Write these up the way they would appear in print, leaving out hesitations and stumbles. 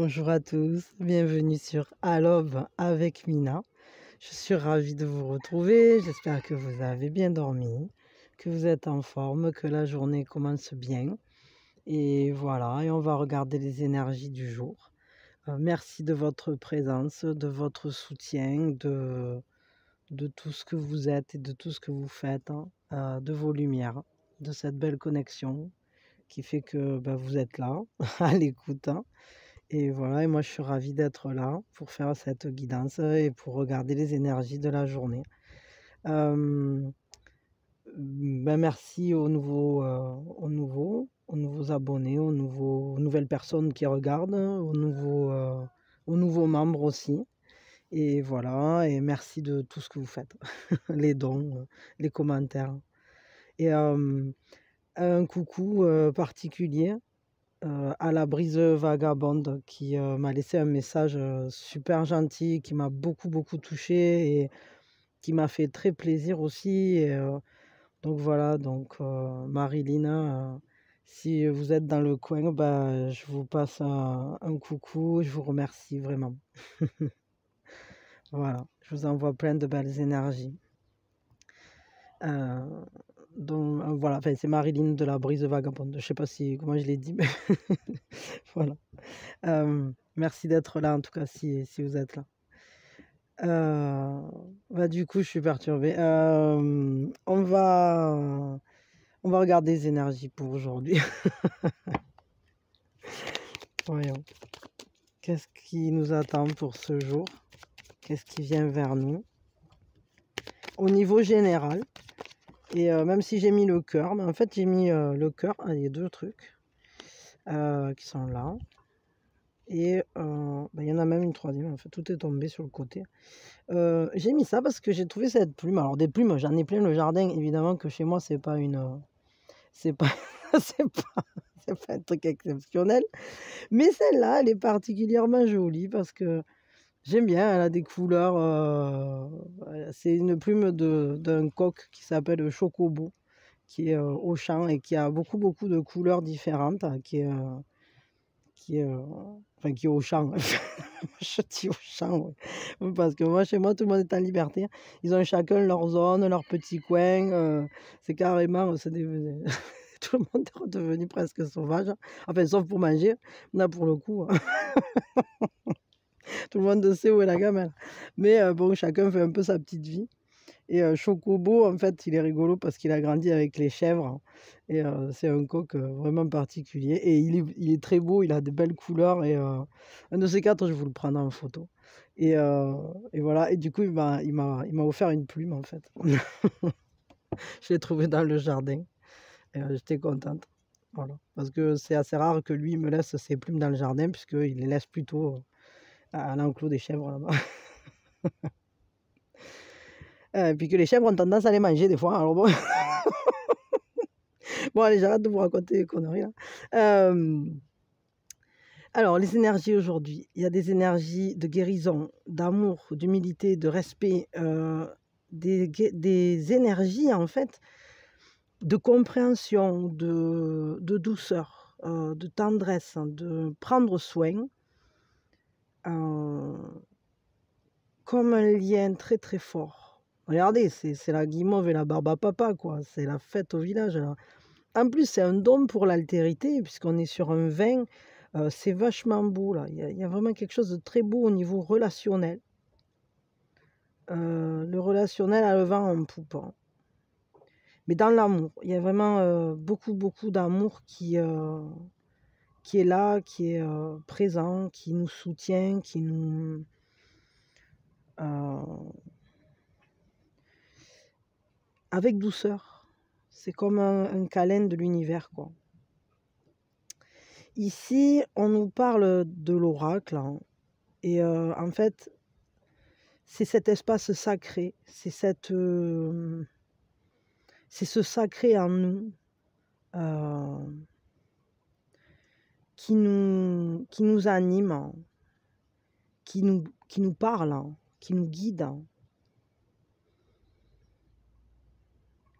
Bonjour à tous, bienvenue sur À l'aube avec Mina. Je suis ravie de vous retrouver, j'espère que vous avez bien dormi, que vous êtes en forme, que la journée commence bien. Et voilà, et on va regarder les énergies du jour. Merci de votre présence, de votre soutien, de tout ce que vous êtes et de tout ce que vous faites, hein, de vos lumières, de cette belle connexion qui fait que vous êtes là, à l'écoute, hein. Et voilà, et moi je suis ravie d'être là pour faire cette guidance et pour regarder les énergies de la journée. Hem, Merci aux nouveaux abonnés, aux nouvelles personnes qui regardent, aux nouveaux membres aussi. Et voilà, et merci de tout ce que vous faites, les dons, les commentaires. Et un coucou particulier à la brise vagabonde qui m'a laissé un message super gentil, qui m'a beaucoup, beaucoup touché et qui m'a fait très plaisir aussi. Et, donc voilà, donc Marilyn, si vous êtes dans le coin, je vous passe un coucou, je vous remercie vraiment. Voilà, je vous envoie plein de belles énergies. Donc voilà, enfin, c'est Marilyn de la brise vagabonde. Je sais pas comment je l'ai dit, mais voilà. Merci d'être là, en tout cas, si vous êtes là. Du coup, je suis perturbée. On va regarder les énergies pour aujourd'hui. Voyons. Qu'est-ce qui nous attend pour ce jour? Qu'est-ce qui vient vers nous? Au niveau général, et même si j'ai mis le cœur, mais en fait, j'ai mis le cœur. Il y a deux trucs qui sont là. Et il y en a même une troisième, en fait, tout est tombé sur le côté. J'ai mis ça parce que j'ai trouvé cette plume. Alors des plumes, j'en ai plein le jardin, évidemment que chez moi, c'est pas c'est pas c'est pas un truc exceptionnel. Mais celle-là, elle est particulièrement jolie parce que j'aime bien, elle a des couleurs. C'est une plume d'un coq qui s'appelle Chocobo, qui est au champ et qui a beaucoup, beaucoup de couleurs différentes, qui est, enfin, qui est au champ. Je dis au champ, ouais. Parce que moi, chez moi, tout le monde est en liberté. Ils ont chacun leur zone, leur petit coin. C'est carrément, tout le monde est redevenu presque sauvage. Enfin, sauf pour manger. Là, pour le coup, tout le monde sait où est la gamelle. Mais bon, chacun fait un peu sa petite vie. Et Chocobo, en fait, il est rigolo parce qu'il a grandi avec les chèvres. Et c'est un coq vraiment particulier. Et il est très beau, il a de belles couleurs. Et un de ces quatre, je vous le prendrai en photo. Et voilà. Et du coup, il m'a offert une plume, en fait. Je l'ai trouvé dans le jardin. Et j'étais contente. Voilà. Parce que c'est assez rare que lui me laisse ses plumes dans le jardin, puisqu'il les laisse plutôt à l'enclos des chèvres là-bas. Et puis que les chèvres ont tendance à les manger des fois. Alors bon. Bon, allez, j'arrête de vous raconter des conneries là. Alors, les énergies aujourd'hui, il y a des énergies de guérison, d'amour, d'humilité, de respect, des énergies en fait de compréhension, de douceur, de tendresse, hein, de prendre soin, comme un lien très très fort. Regardez, c'est la guimauve et la barbe à papa, quoi. C'est la fête au village, là. En plus, c'est un don pour l'altérité, puisqu'on est sur un vin. C'est vachement beau, là. Il y a vraiment quelque chose de très beau au niveau relationnel. Le relationnel a le vent en poupe, hein. Mais dans l'amour, il y a vraiment beaucoup, beaucoup d'amour qui est là, qui est présent, qui nous soutient, qui nous... avec douceur. C'est comme un câlin de l'univers, quoi. Ici, on nous parle de l'oracle, hein, et en fait, c'est cet espace sacré, c'est ce sacré en nous qui nous anime, hein, qui nous parle, hein, qui nous guide, hein.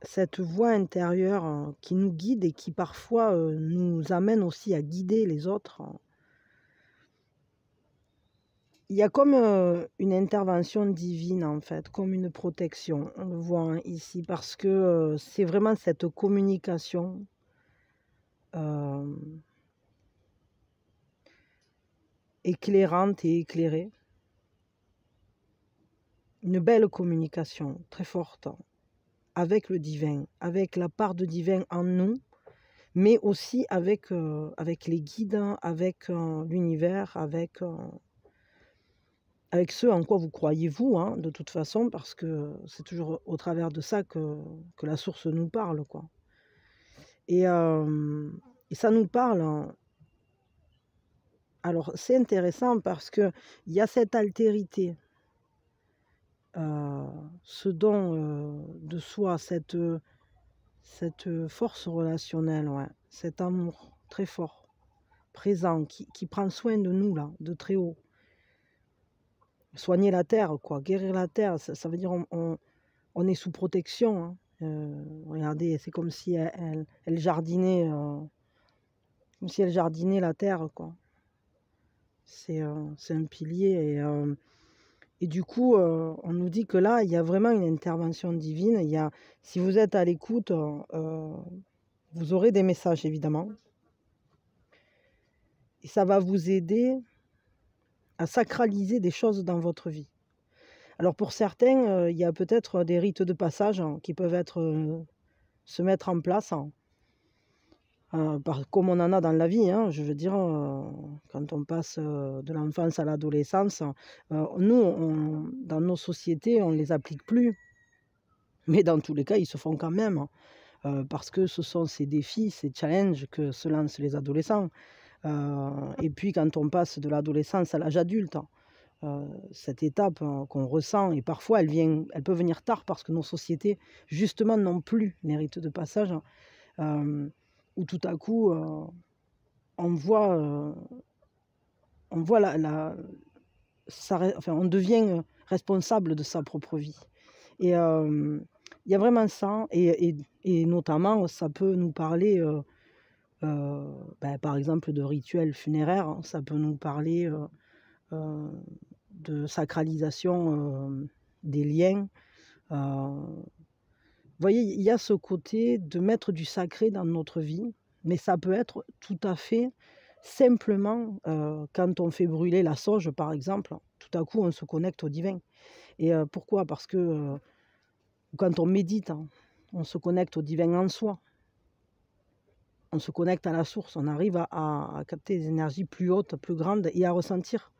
Cette voix intérieure qui nous guide et qui parfois nous amène aussi à guider les autres, hein. il y a comme une intervention divine, en fait, comme une protection. On le voit hein, ici, parce que c'est vraiment cette communication éclairante et éclairée. Une belle communication, très forte, avec le divin, avec la part de divin en nous, mais aussi avec, avec les guides, avec l'univers, avec ce en quoi vous croyez vous, hein, de toute façon, parce que c'est toujours au travers de ça que la source nous parle, quoi. Et ça nous parle. Alors, c'est intéressant parce qu'il y a cette altérité, ce don de soi, cette force relationnelle, ouais, cet amour très fort, présent, qui prend soin de nous, là, de très haut. Soigner la terre, quoi, guérir la terre, ça veut dire on est sous protection. Hein. Regardez, c'est comme si elle jardinait, comme si elle jardinait la terre, quoi. C'est un pilier. Et du coup, on nous dit que là, il y a vraiment une intervention divine. Si vous êtes à l'écoute, vous aurez des messages, évidemment. Et ça va vous aider à sacraliser des choses dans votre vie. Alors pour certains, il y a peut-être des rites de passage qui peuvent se mettre en place, comme on en a dans la vie. Hein, je veux dire, quand on passe de l'enfance à l'adolescence, nous, dans nos sociétés, on ne les applique plus. Mais dans tous les cas, ils se font quand même. Parce que ce sont ces défis, ces challenges que se lancent les adolescents. Et puis quand on passe de l'adolescence à l'âge adulte, cette étape qu'on ressent, et parfois elle peut venir tard parce que nos sociétés justement n'ont plus les rites de passage, où tout à coup on voit on devient responsable de sa propre vie. Et il y a vraiment ça, et notamment ça peut nous parler par exemple de rituels funéraires, hein, ça peut nous parler de sacralisation des liens. Vous voyez, il y a ce côté de mettre du sacré dans notre vie, mais ça peut être tout à fait simplement quand on fait brûler la sauge, par exemple, tout à coup on se connecte au divin. Et pourquoi? Parce que quand on médite, hein, on se connecte au divin en soi. On se connecte à la source, on arrive à capter des énergies plus hautes, plus grandes, et à ressentir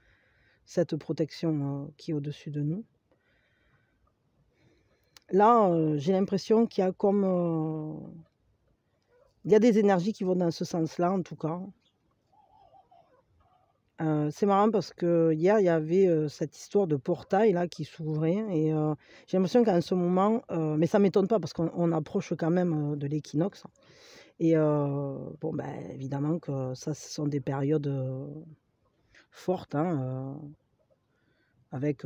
cette protection qui est au-dessus de nous. Là, j'ai l'impression qu'il y a il y a des énergies qui vont dans ce sens-là, en tout cas. C'est marrant parce que hier, il y avait cette histoire de portail là qui s'ouvrait, et j'ai l'impression qu'en ce moment, mais ça ne m'étonne pas parce qu'on approche quand même de l'équinoxe. Et bon, ben, évidemment que ça, ce sont des périodes fortes, hein, avec,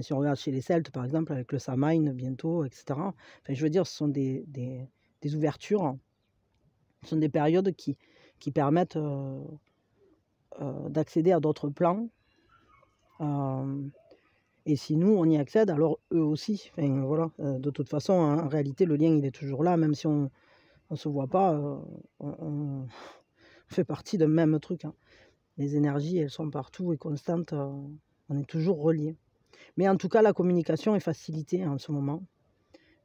si on regarde chez les Celtes, par exemple, avec le Samhain bientôt, etc. Enfin, je veux dire, ce sont des ouvertures, ce sont des périodes qui permettent d'accéder à d'autres plans. Et si nous, on y accède, alors eux aussi. Enfin, voilà. De toute façon, en réalité, le lien, il est toujours là, même si on ne se voit pas, on fait partie d'un même truc. Hein. Les énergies, elles sont partout et constantes, on est toujours reliés. Mais en tout cas, la communication est facilitée en ce moment.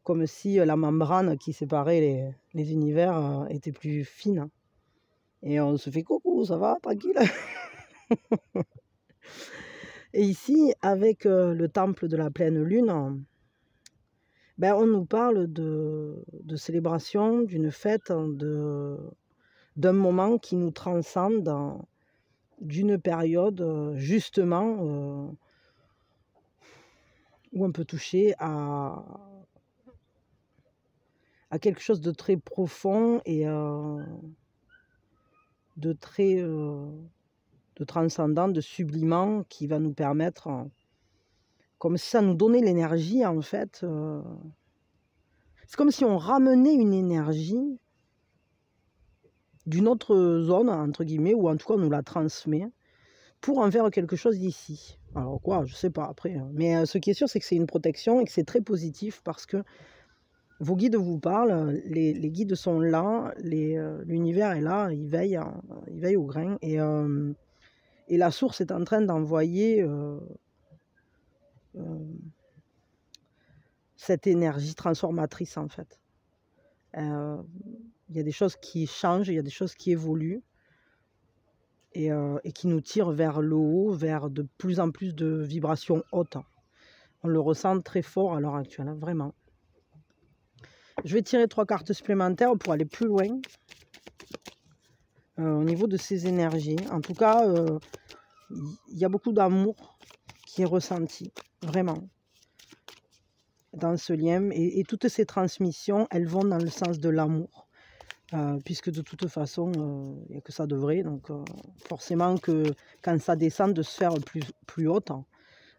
Comme si la membrane qui séparait les univers était plus fine. Et on se fait coucou, ça va, tranquille. Et ici, avec le temple de la pleine lune, ben, on nous parle de célébration, d'une fête, d'un moment qui nous transcende, d'une période justement où on peut toucher à quelque chose de très profond et de très de transcendant, de sublimant, qui va nous permettre, comme si ça nous donnait l'énergie en fait. C'est comme si on ramenait une énergie d'une autre zone, entre guillemets, ou en tout cas on nous la transmet, pour en faire quelque chose d'ici. Alors quoi, je sais pas après. Mais ce qui est sûr, c'est que c'est une protection et que c'est très positif parce que vos guides vous parlent, les guides sont là, l'univers est là, il veille au grain et la source est en train d'envoyer cette énergie transformatrice en fait. Il y a des choses qui changent, il y a des choses qui évoluent et qui nous tirent vers le haut, vers de plus en plus de vibrations hautes. On le ressent très fort à l'heure actuelle, hein, vraiment. Je vais tirer 3 cartes supplémentaires pour aller plus loin au niveau de ces énergies. En tout cas, il y a beaucoup d'amour qui est ressenti, vraiment, dans ce lien. Et toutes ces transmissions, elles vont dans le sens de l'amour. Puisque de toute façon, il n'y a que ça de vrai. Donc, forcément, que quand ça descend de sphère plus haute,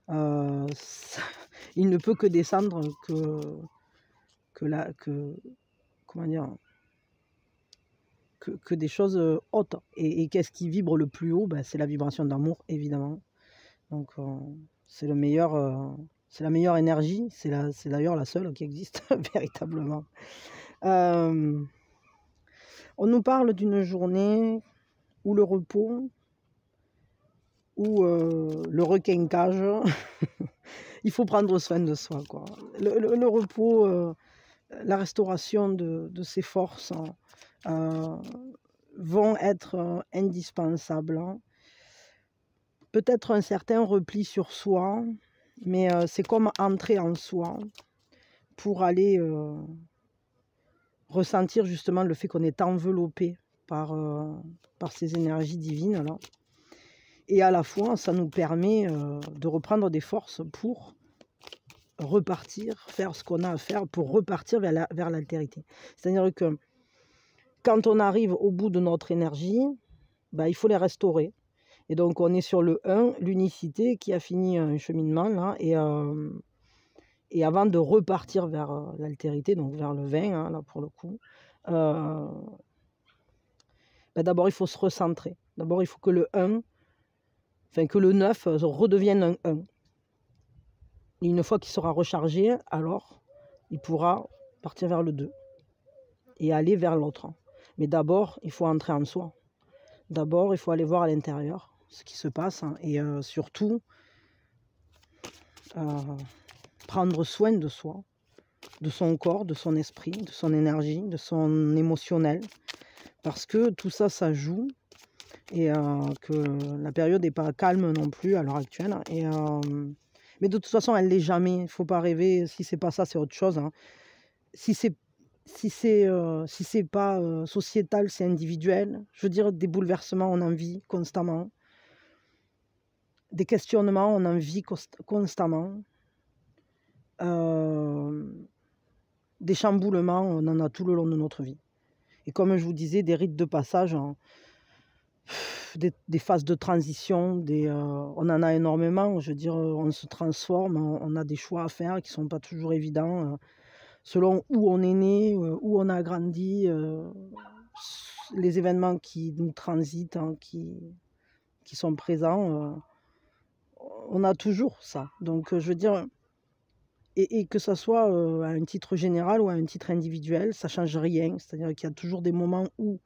il ne peut que descendre comment dire, que des choses hautes. Et qu'est-ce qui vibre le plus haut? Ben, c'est la vibration d'amour, évidemment. Donc, c'est la meilleure énergie. C'est d'ailleurs la seule qui existe véritablement. On nous parle d'une journée où le repos, où le requinquage, il faut prendre soin de soi, quoi. Le repos, la restauration de ses forces vont être indispensables. Peut-être un certain repli sur soi, mais c'est comme entrer en soi pour aller ressentir justement le fait qu'on est enveloppé par ces énergies divines là. Et à la fois, ça nous permet de reprendre des forces pour repartir, faire ce qu'on a à faire pour repartir vers l'altérité. C'est-à-dire que quand on arrive au bout de notre énergie, bah, il faut les restaurer. Et donc, on est sur le 1, l'unicité qui a fini un cheminement là. Et avant de repartir vers l'altérité, donc vers le 20, hein, là pour le coup, bah, d'abord, il faut se recentrer. D'abord, il faut que le 1, enfin que le 9 redevienne un 1. Et une fois qu'il sera rechargé, alors il pourra partir vers le 2 et aller vers l'autre. Mais d'abord, il faut entrer en soi. D'abord, il faut aller voir à l'intérieur ce qui se passe et surtout prendre soin de soi, de son corps, de son esprit, de son énergie, de son émotionnel. Parce que tout ça, ça joue et que la période n'est pas calme non plus à l'heure actuelle. Mais de toute façon, elle ne l'est jamais. Il ne faut pas rêver. Si c'est pas ça, c'est autre chose. Hein. Si c'est pas sociétal, c'est individuel. Je veux dire, des bouleversements, on en vit constamment. Des questionnements, on en vit constamment. Des chamboulements, on en a tout le long de notre vie. Et comme je vous disais, des rites de passage, hein, des phases de transition, on en a énormément. Je veux dire, on se transforme, on a des choix à faire qui ne sont pas toujours évidents. Selon où on est né, où on a grandi, les événements qui nous transitent, hein, qui sont présents, on a toujours ça. Donc, je veux dire, et que ça soit à un titre général ou à un titre individuel, ça ne change rien. C'est-à-dire qu'il y a toujours des moments où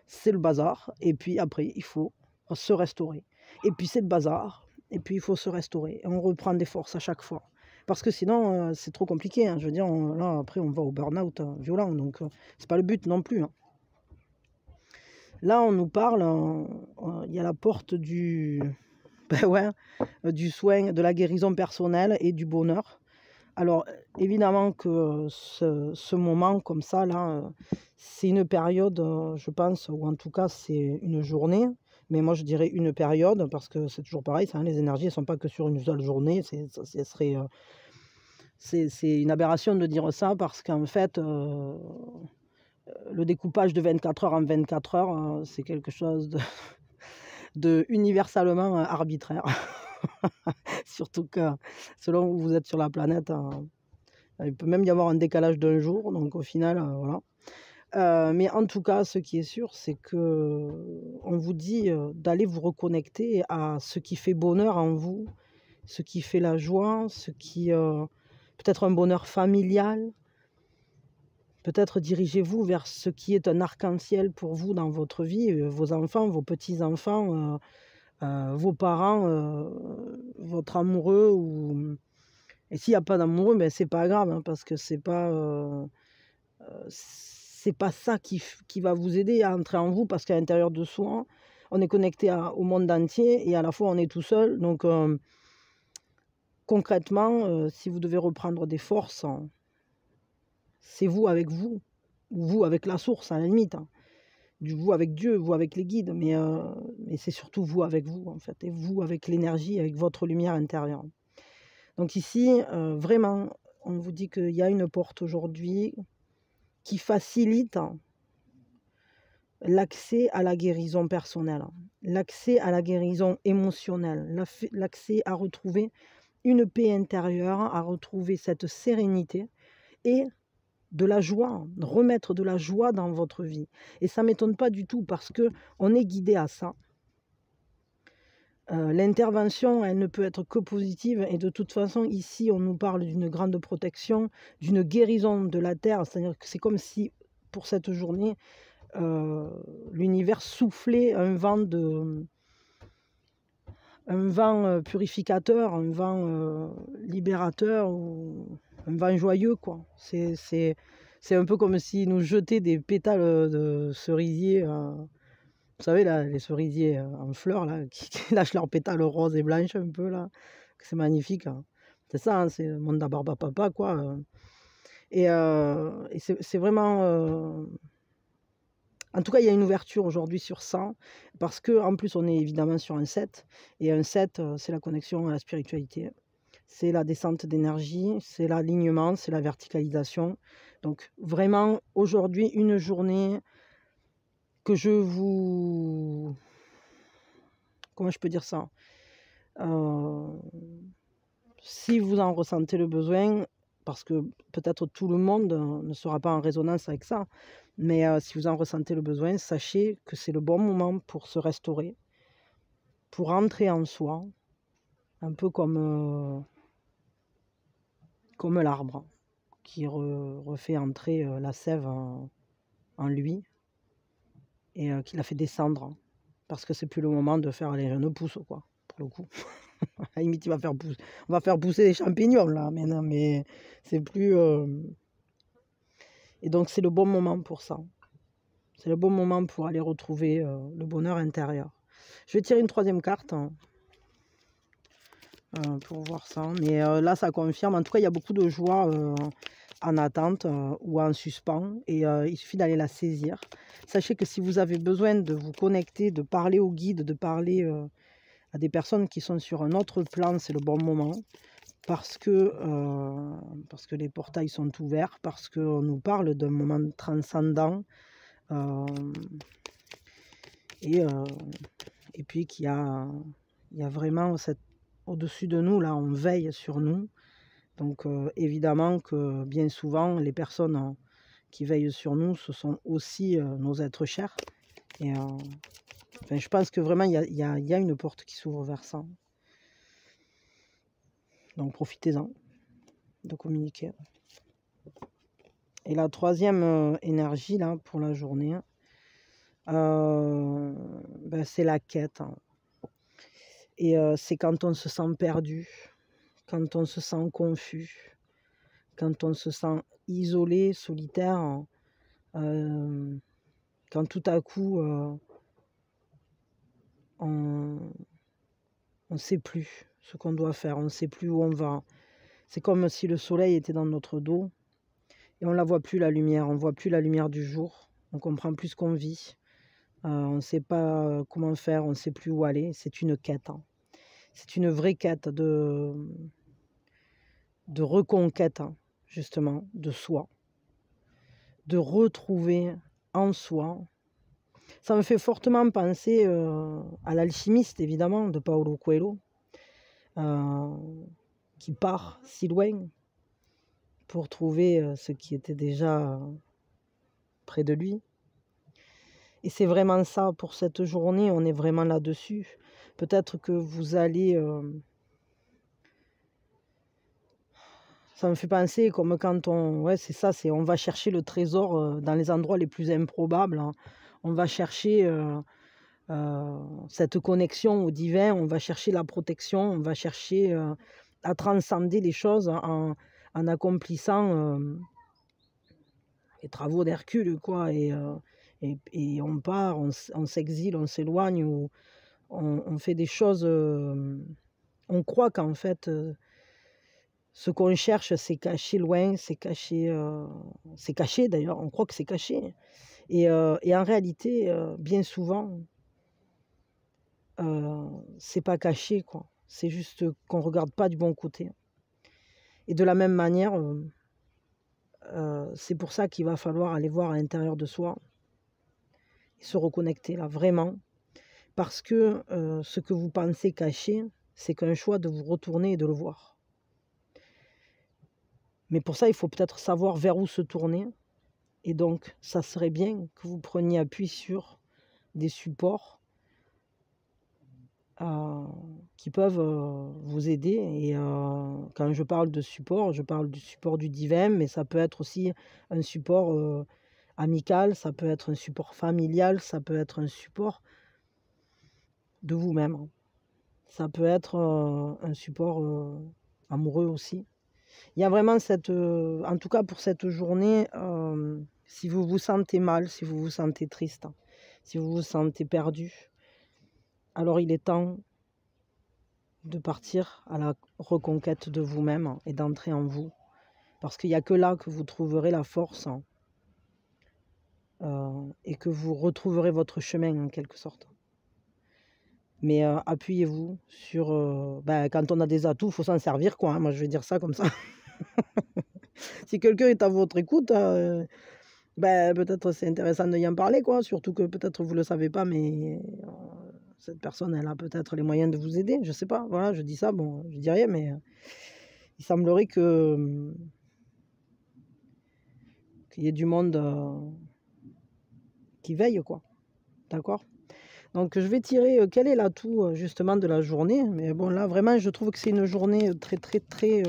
c'est le bazar, et puis après, il faut se restaurer. Et puis c'est le bazar, et puis il faut se restaurer. Et on reprend des forces à chaque fois. Parce que sinon, c'est trop compliqué. Hein. Je veux dire, là, après, on va au burn-out violent. Donc, c'est pas le but non plus. Hein. Là, on nous parle, il y a la porte du soin, de la guérison personnelle et du bonheur. Alors, évidemment que ce moment comme ça, là, c'est une période, je pense, ou en tout cas, c'est une journée. Mais moi, je dirais une période, parce que c'est toujours pareil, ça, hein, les énergies ne sont pas que sur une seule journée. C'est une aberration de dire ça, parce qu'en fait, le découpage de 24 heures en 24 heures, c'est quelque chose de universellement arbitraire. Surtout que selon où vous êtes sur la planète, il peut même y avoir un décalage d'un jour. Donc au final, voilà. Mais en tout cas, ce qui est sûr, c'est que on vous dit d'aller vous reconnecter à ce qui fait bonheur en vous, ce qui fait la joie, ce qui peut-être un bonheur familial. Peut-être dirigez-vous vers ce qui est un arc-en-ciel pour vous dans votre vie, vos enfants, vos petits-enfants, vos parents, votre amoureux. Et s'il n'y a pas d'amoureux, ben, c'est pas grave, hein, parce que c'est pas ça qui va vous aider à entrer en vous, parce qu'à l'intérieur de soi, on est connecté au monde entier et à la fois on est tout seul. Donc concrètement, si vous devez reprendre des forces, c'est vous avec vous, ou vous avec la source à la limite, hein. Vous avec Dieu, vous avec les guides, mais c'est surtout vous avec vous, en fait, et vous avec l'énergie, avec votre lumière intérieure. Donc ici, vraiment, on vous dit qu'il y a une porte aujourd'hui qui facilite l'accès à la guérison personnelle, l'accès à la guérison émotionnelle, l'accès à retrouver une paix intérieure, à retrouver cette sérénité et de la joie, remettre de la joie dans votre vie. Et ça ne m'étonne pas du tout, parce qu'on est guidé à ça. L'intervention, elle ne peut être que positive, et de toute façon, ici, on nous parle d'une grande protection, d'une guérison de la Terre, c'est-à-dire que c'est comme si, pour cette journée, l'univers soufflait un vent purificateur, un vent libérateur, ou un vent joyeux, quoi. C'est un peu comme s'il nous jetait des pétales de cerisier, vous savez, là, les cerisiers en fleurs, là, qui lâchent leurs pétales roses et blanches un peu, là. C'est magnifique, hein. C'est ça, hein, c'est le monde d'Abarba Papa, quoi. Et c'est vraiment... En tout cas, il y a une ouverture aujourd'hui sur ça, parce qu'en plus, on est évidemment sur un 7, et un 7, c'est la connexion à la spiritualité, c'est la descente d'énergie, c'est l'alignement, c'est la verticalisation. Donc vraiment, aujourd'hui, une journée que je vous... Comment je peux dire ça? Si vous en ressentez le besoin, parce que peut-être tout le monde ne sera pas en résonance avec ça, mais si vous en ressentez le besoin, sachez que c'est le bon moment pour se restaurer, pour entrer en soi, un peu comme l'arbre qui refait entrer la sève en lui, et qui la fait descendre, parce que c'est plus le moment de faire les jeunes pousses, quoi, pour le coup. À la limite, on va faire pousser des champignons, là, maintenant, mais c'est plus... Et donc, c'est le bon moment pour ça. C'est le bon moment pour aller retrouver le bonheur intérieur. Je vais tirer une troisième carte, hein, pour voir ça. Mais là, ça confirme. En tout cas, il y a beaucoup de joie en attente ou en suspens. Et il suffit d'aller la saisir. Sachez que si vous avez besoin de vous connecter, de parler au guide, de parler à des personnes qui sont sur un autre plan, c'est le bon moment. Parce que les portails sont ouverts, parce qu'on nous parle d'un moment transcendant. Et puis qu'il y a vraiment au-dessus de nous, là, on veille sur nous. Donc évidemment que bien souvent, les personnes qui veillent sur nous, ce sont aussi nos êtres chers. Et enfin, je pense que vraiment, il y a une porte qui s'ouvre vers ça. Donc profitez-en de communiquer. Et la troisième énergie, là, pour la journée, ben, c'est la quête, hein. Et c'est quand on se sent perdu, quand on se sent confus, quand on se sent isolé, solitaire, quand tout à coup on ne sait plus ce qu'on doit faire, on ne sait plus où on va. C'est comme si le soleil était dans notre dos et on ne la voit plus, la lumière, on ne voit plus la lumière du jour, on ne comprend plus ce qu'on vit, on ne sait pas comment faire, on ne sait plus où aller. C'est une quête, hein. C'est une vraie quête de reconquête, hein, justement, de soi, de retrouver en soi. Ça me fait fortement penser à l'alchimiste, évidemment, de Paulo Coelho, qui part si loin pour trouver ce qui était déjà près de lui. Et c'est vraiment ça pour cette journée, on est vraiment là-dessus. Peut-être que vous allez... ça me fait penser comme quand on... Ouais, c'est ça, on va chercher le trésor dans les endroits les plus improbables, hein. On va chercher cette connexion au divin, on va chercher la protection, on va chercher à transcender les choses en accomplissant les travaux d'Hercule, quoi. Et on part, on s'exile, on s'éloigne, ou on fait des choses... on croit qu'en fait... ce qu'on cherche, c'est caché loin, c'est caché d'ailleurs, on croit que c'est caché. Et en réalité, bien souvent, c'est pas caché, quoi. C'est juste qu'on regarde pas du bon côté. Et de la même manière, c'est pour ça qu'il va falloir aller voir à l'intérieur de soi et se reconnecter là, vraiment. Parce que ce que vous pensez caché, c'est qu'un choix de vous retourner et de le voir. Mais pour ça, il faut peut-être savoir vers où se tourner. Et donc, ça serait bien que vous preniez appui sur des supports qui peuvent vous aider. Et quand je parle de support, je parle du support du divin, mais ça peut être aussi un support amical, ça peut être un support familial, ça peut être un support de vous-même. Ça peut être un support amoureux aussi. Il y a vraiment cette... en tout cas pour cette journée, si vous vous sentez mal, si vous vous sentez triste, si vous vous sentez perdu, alors il est temps de partir à la reconquête de vous-même et d'entrer en vous. Parce qu'il n'y a que là que vous trouverez la force et que vous retrouverez votre chemin en quelque sorte. Mais appuyez-vous sur... quand on a des atouts, il faut s'en servir, quoi, hein. Moi, je vais dire ça comme ça. Si quelqu'un est à votre écoute, peut-être c'est intéressant de y en parler, quoi. Surtout que peut-être vous ne le savez pas, mais cette personne, elle a peut-être les moyens de vous aider. Je ne sais pas. Voilà, je dis ça, bon, je dis rien, mais il semblerait qu'il y ait du monde qui veille, quoi. D'accord ? Donc je vais tirer quel est l'atout justement de la journée. Mais bon, là, vraiment, je trouve que c'est une journée très, très, très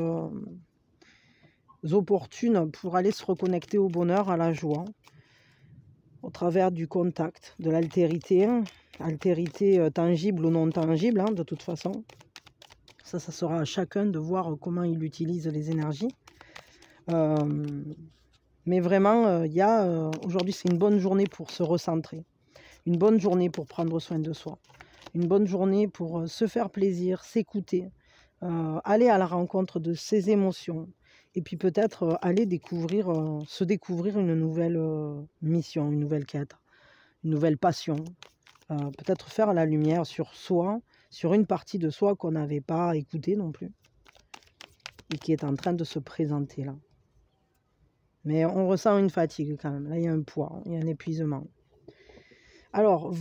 opportune pour aller se reconnecter au bonheur, à la joie, au travers du contact, de l'altérité, altérité tangible ou non tangible, hein, de toute façon. Ça sera à chacun de voir comment il utilise les énergies. Mais vraiment, aujourd'hui, c'est une bonne journée pour se recentrer. Une bonne journée pour prendre soin de soi. Une bonne journée pour se faire plaisir, s'écouter, aller à la rencontre de ses émotions. Et puis peut-être aller se découvrir une nouvelle mission, une nouvelle quête, une nouvelle passion. Peut-être faire la lumière sur soi, sur une partie de soi qu'on n'avait pas écoutée non plus. Et qui est en train de se présenter là. Mais on ressent une fatigue quand même. Là, il y a un poids, il y a un épuisement. Alors,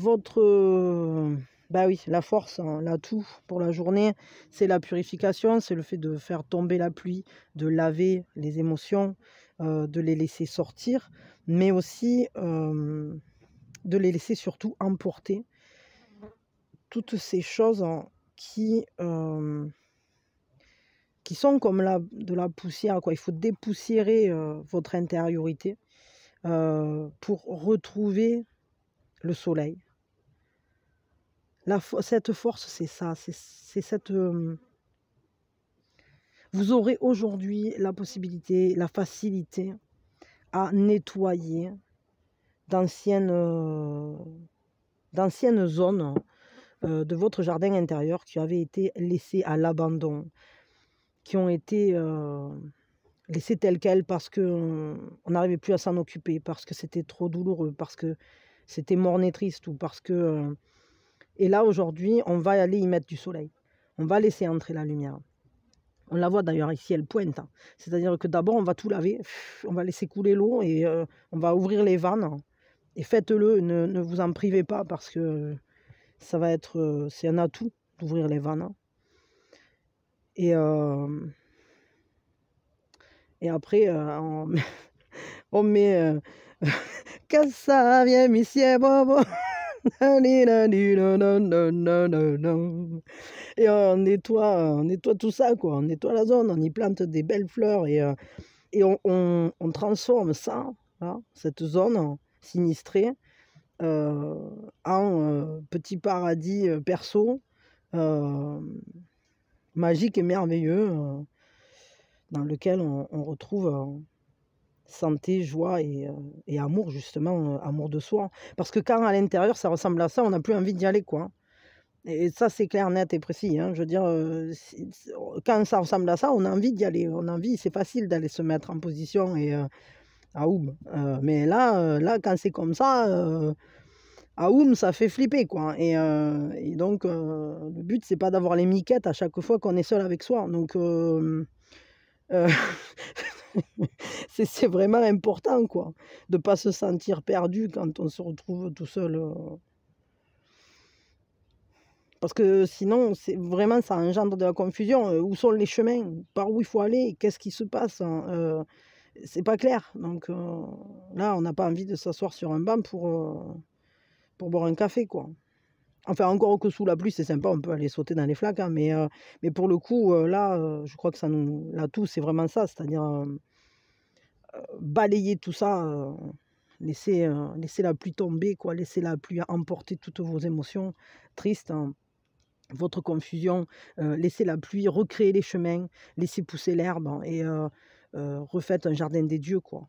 oui, la force, hein, l'atout pour la journée, c'est la purification, c'est le fait de faire tomber la pluie, de laver les émotions, de les laisser sortir, mais aussi de les laisser surtout emporter. Toutes ces choses qui sont comme de la poussière, quoi. Il faut dépoussiérer votre intériorité pour retrouver le soleil. Cette force, c'est ça, c'est cette... vous aurez aujourd'hui la possibilité, la facilité à nettoyer d'anciennes zones de votre jardin intérieur qui avaient été laissées à l'abandon, qui ont été laissées telles quelles parce qu'on n'arrivait plus à s'en occuper, parce que c'était trop douloureux, parce que c'était morne et triste, ou parce que... Et là, aujourd'hui, on va aller y mettre du soleil. On va laisser entrer la lumière. On la voit d'ailleurs ici, elle pointe. C'est-à-dire que d'abord, on va tout laver. On va laisser couler l'eau et on va ouvrir les vannes. Et faites-le, ne vous en privez pas parce que ça va être... c'est un atout d'ouvrir les vannes. Et après, on met Que ça vient, monsieur Bobo. Et on nettoie tout ça, quoi. On nettoie la zone, on y plante des belles fleurs et on transforme ça, là, cette zone sinistrée, en petit paradis perso, magique et merveilleux, dans lequel on retrouve santé, joie et amour, justement, amour de soi. Parce que quand à l'intérieur ça ressemble à ça, on n'a plus envie d'y aller, quoi. Et ça, c'est clair, net et précis, hein. Je veux dire, quand ça ressemble à ça, on a envie d'y aller. On a envie, c'est facile d'aller se mettre en position et à oum. Mais là, quand c'est comme ça, à oum, ça fait flipper, quoi. Et donc, le but, c'est pas d'avoir les miquettes à chaque fois qu'on est seul avec soi. Donc, c'est vraiment important, quoi, de pas se sentir perdu quand on se retrouve tout seul. Parce que sinon, c'est vraiment, ça engendre de la confusion. Où sont les chemins? Par où il faut aller? Qu'est-ce qui se passe? C'est pas clair. Donc là, on n'a pas envie de s'asseoir sur un banc pour boire un café, quoi. Enfin, encore que sous la pluie, c'est sympa, on peut aller sauter dans les flaques, hein, mais pour le coup, là, je crois que ça nous... L'atout, c'est vraiment ça, c'est-à-dire balayer tout ça, laisser la pluie tomber, quoi, laisser la pluie emporter toutes vos émotions tristes, hein, votre confusion, laisser la pluie recréer les chemins, laisser pousser l'herbe, hein, et refaites un jardin des dieux, quoi.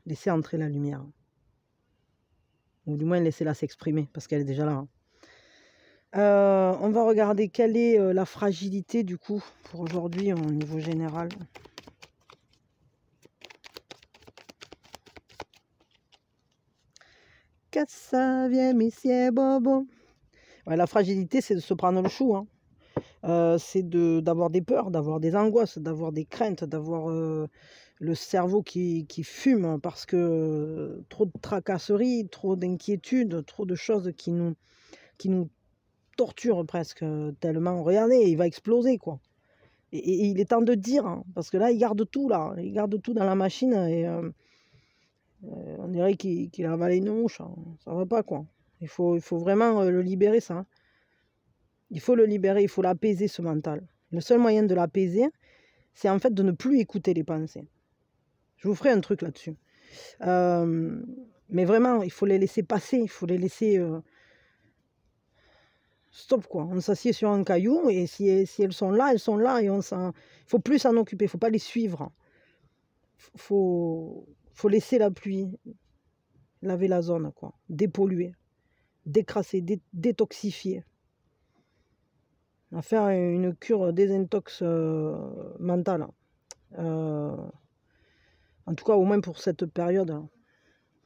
Laissez entrer la lumière. Ou du moins laissez-la s'exprimer, parce qu'elle est déjà là, hein. On va regarder quelle est la fragilité du coup pour aujourd'hui au niveau général. Que ça vient, monsieur Bobo. Ouais, la fragilité, c'est de se prendre le chou, hein. C'est d'avoir des peurs, d'avoir des angoisses, d'avoir des craintes, d'avoir le cerveau qui fume parce que trop de tracasseries, trop d'inquiétudes, trop de choses qui nous torturent presque tellement. Regardez, il va exploser, quoi. Et il est temps de dire, hein, parce que là, il garde tout, là. Il garde tout dans la machine et on dirait qu'il a avalé une mouche, hein. Ça va pas, quoi. Il faut vraiment le libérer, ça, hein. Il faut le libérer, il faut l'apaiser, ce mental. Le seul moyen de l'apaiser, c'est en fait de ne plus écouter les pensées. Je vous ferai un truc là-dessus. Mais vraiment, il faut les laisser passer, il faut les laisser... Stop, quoi. On s'assied sur un caillou et si elles sont là, elles sont là. Et il ne faut plus s'en occuper, il ne faut pas les suivre. Il faut laisser la pluie laver la zone, quoi. Dépolluer, décrasser, détoxifier. À faire une cure désintox mentale. En tout cas, au moins pour cette période.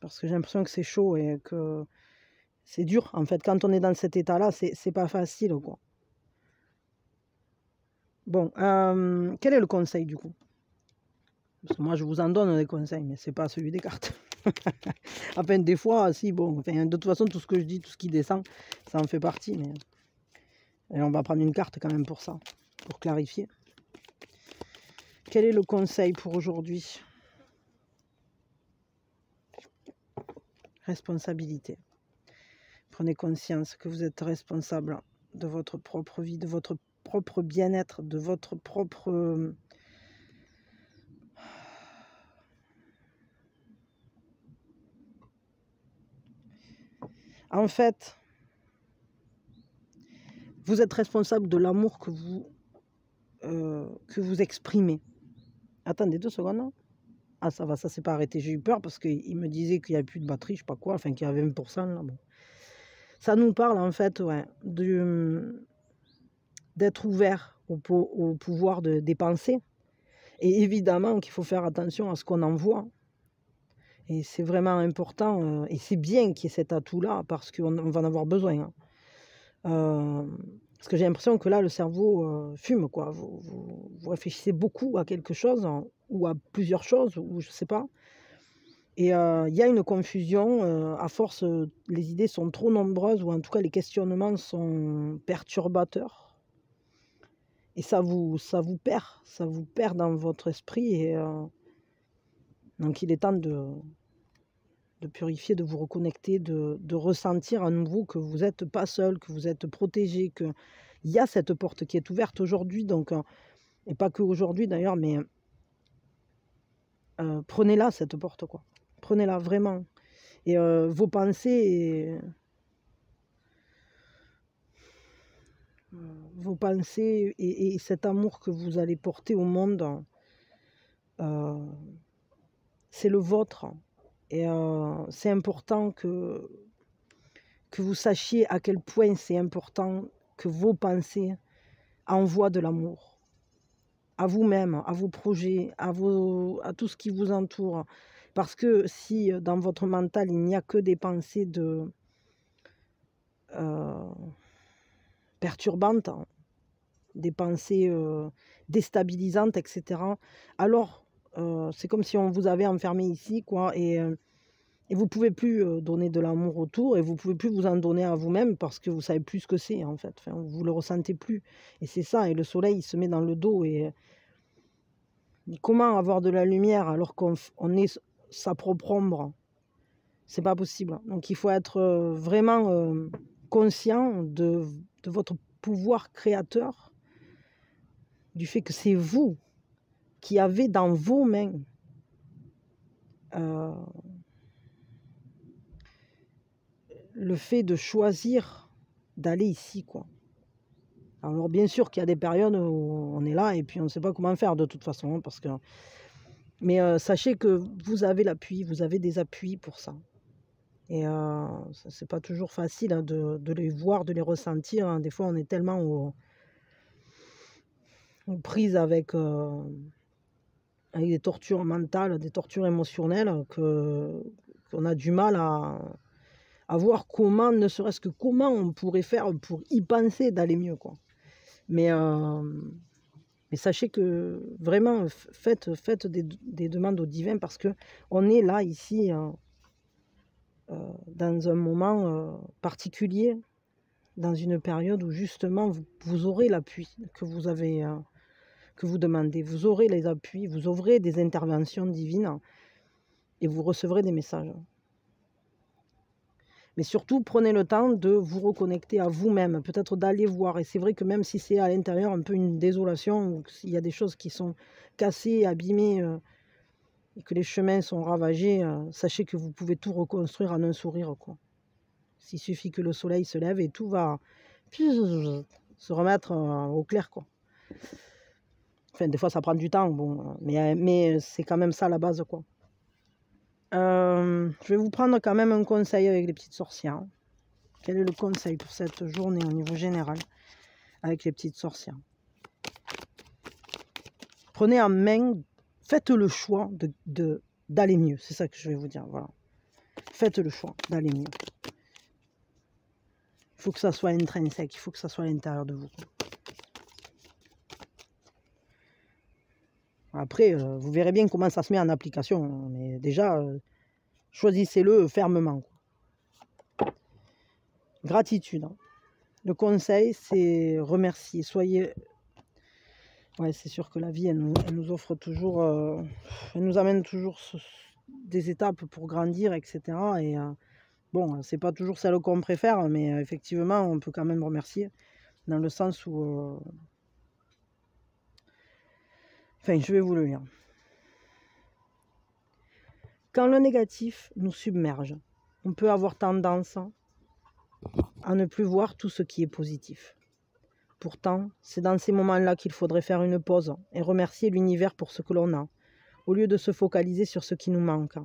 Parce que j'ai l'impression que c'est chaud et que c'est dur. En fait, quand on est dans cet état-là, c'est pas facile, quoi. Bon, quel est le conseil, du coup? Parce que moi, je vous en donne des conseils, mais c'est pas celui des cartes. Enfin, des fois, si, bon. Enfin, de toute façon, tout ce que je dis, tout ce qui descend, ça en fait partie. Mais... Et on va prendre une carte quand même pour ça, pour clarifier. Quel est le conseil pour aujourd'hui? Responsabilité. Prenez conscience que vous êtes responsable de votre propre vie, de votre propre bien-être, de votre propre... En fait, vous êtes responsable de l'amour que vous exprimez. Attendez 2 secondes. Hein. Ah, ça va, ça s'est pas arrêté. J'ai eu peur parce qu'il me disait qu'il n'y avait plus de batterie, je sais pas quoi, enfin qu'il y avait 20%. Là, bon. Ça nous parle en fait, ouais, d'être ouvert au pouvoir des pensées. Et évidemment qu'il faut faire attention à ce qu'on envoie. Et c'est vraiment important, et c'est bien qu'il y ait cet atout-là, parce qu'on va en avoir besoin. Hein. Parce que j'ai l'impression que là, le cerveau fume, quoi. Vous réfléchissez beaucoup à quelque chose, hein, ou à plusieurs choses, ou je ne sais pas. Et il y a une confusion, à force, les idées sont trop nombreuses, ou en tout cas les questionnements sont perturbateurs. Et ça vous perd dans votre esprit. Et donc il est temps de purifier, de vous reconnecter, de ressentir à nouveau que vous n'êtes pas seul, que vous êtes protégé, qu'il y a cette porte qui est ouverte aujourd'hui, donc, et pas que aujourd'hui d'ailleurs, mais prenez-la cette porte, quoi. Prenez-la vraiment. Et vos pensées, et cet amour que vous allez porter au monde, c'est le vôtre. Et c'est important que vous sachiez à quel point c'est important que vos pensées envoient de l'amour à vous-même, à vos projets, à tout ce qui vous entoure. Parce que si dans votre mental, il n'y a que des pensées perturbantes, des pensées déstabilisantes, etc., alors c'est comme si on vous avait enfermé ici, quoi, et vous ne pouvez plus donner de l'amour autour, et vous ne pouvez plus vous en donner à vous-même parce que vous ne savez plus ce que c'est, en fait. Enfin, vous ne le ressentez plus. Et c'est ça, et le soleil, il se met dans le dos. Et comment avoir de la lumière alors qu'on est sa propre ombre? C'est pas possible. Donc il faut être vraiment conscient de votre pouvoir créateur, du fait que c'est vous qui avez dans vos mains le fait de choisir d'aller ici, quoi. Alors bien sûr qu'il y a des périodes où on est là et puis on ne sait pas comment faire de toute façon, parce que... Mais sachez que vous avez l'appui, vous avez des appuis pour ça. Et c'est pas toujours facile, hein, de les voir, de les ressentir, hein. Des fois on est tellement aux prises avec des tortures mentales, des tortures émotionnelles, qu'on a du mal à voir comment, ne serait-ce que comment on pourrait faire pour y penser d'aller mieux, quoi. Mais sachez que vraiment, faites des demandes au divin, parce qu'on est là, ici, dans un moment particulier, dans une période où justement vous aurez l'appui que vous avez, que vous demandez. Vous aurez les appuis, vous aurez des interventions divines et vous recevrez des messages. Mais surtout, prenez le temps de vous reconnecter à vous-même, peut-être d'aller voir. Et c'est vrai que même si c'est à l'intérieur un peu une désolation, ou s'il y a des choses qui sont cassées, abîmées, et que les chemins sont ravagés, sachez que vous pouvez tout reconstruire en un sourire, quoi. Il suffit que le soleil se lève et tout va se remettre au clair, quoi. Enfin, des fois, ça prend du temps, bon, mais c'est quand même ça la base, quoi. Je vais vous prendre quand même un conseil avec les petites sorcières. Quel est le conseil pour cette journée au niveau général avec les petites sorcières? Prenez en main, faites le choix d'aller mieux. C'est ça que je vais vous dire. Voilà. Faites le choix d'aller mieux. Il faut que ça soit intrinsèque, il faut que ça soit à l'intérieur de vous. Après, vous verrez bien comment ça se met en application. Mais déjà, choisissez-le fermement, quoi. Gratitude. Le conseil, c'est remercier. Soyez... Ouais, c'est sûr que la vie, elle nous offre toujours... elle nous amène toujours des étapes pour grandir, etc. Et bon, c'est pas toujours celle qu'on préfère, mais effectivement, on peut quand même remercier. Dans le sens où... Enfin, je vais vous le lire. Quand le négatif nous submerge, on peut avoir tendance à ne plus voir tout ce qui est positif. Pourtant, c'est dans ces moments-là qu'il faudrait faire une pause et remercier l'univers pour ce que l'on a, au lieu de se focaliser sur ce qui nous manque.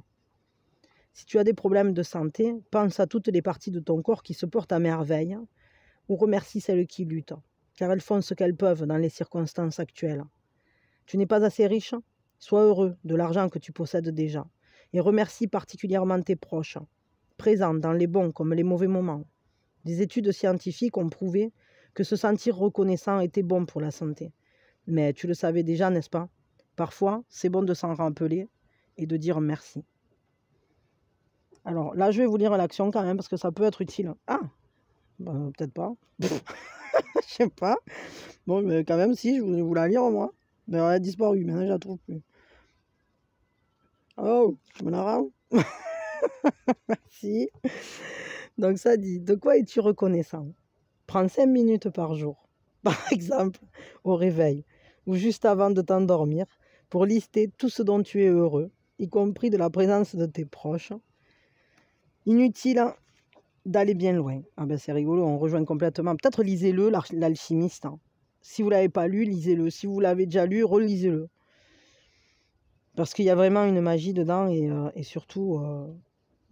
Si tu as des problèmes de santé, pense à toutes les parties de ton corps qui se portent à merveille, ou remercie celles qui luttent, car elles font ce qu'elles peuvent dans les circonstances actuelles. Tu n'es pas assez riche? Sois heureux de l'argent que tu possèdes déjà, et remercie particulièrement tes proches, présents dans les bons comme les mauvais moments. Des études scientifiques ont prouvé que se sentir reconnaissant était bon pour la santé. Mais tu le savais déjà, n'est-ce pas? Parfois, c'est bon de s'en rappeler et de dire merci. Alors là, je vais vous lire l'action quand même, parce que ça peut être utile. Ah, ben, peut-être pas. Je sais pas. Bon, mais quand même, si, je voulais vous la lire, moi. Mais elle a disparu, maintenant je la trouve plus. Oh, je me la rends. Merci. Donc ça dit, de quoi es-tu reconnaissant? Prends 5 minutes par jour, par exemple, au réveil ou juste avant de t'endormir, pour lister tout ce dont tu es heureux, y compris de la présence de tes proches. Inutile d'aller bien loin. Ah ben c'est rigolo, on rejoint complètement. Peut-être lisez-le, l'alchimiste. Si vous ne l'avez pas lu, lisez-le. Si vous l'avez déjà lu, relisez-le. Parce qu'il y a vraiment une magie dedans et surtout,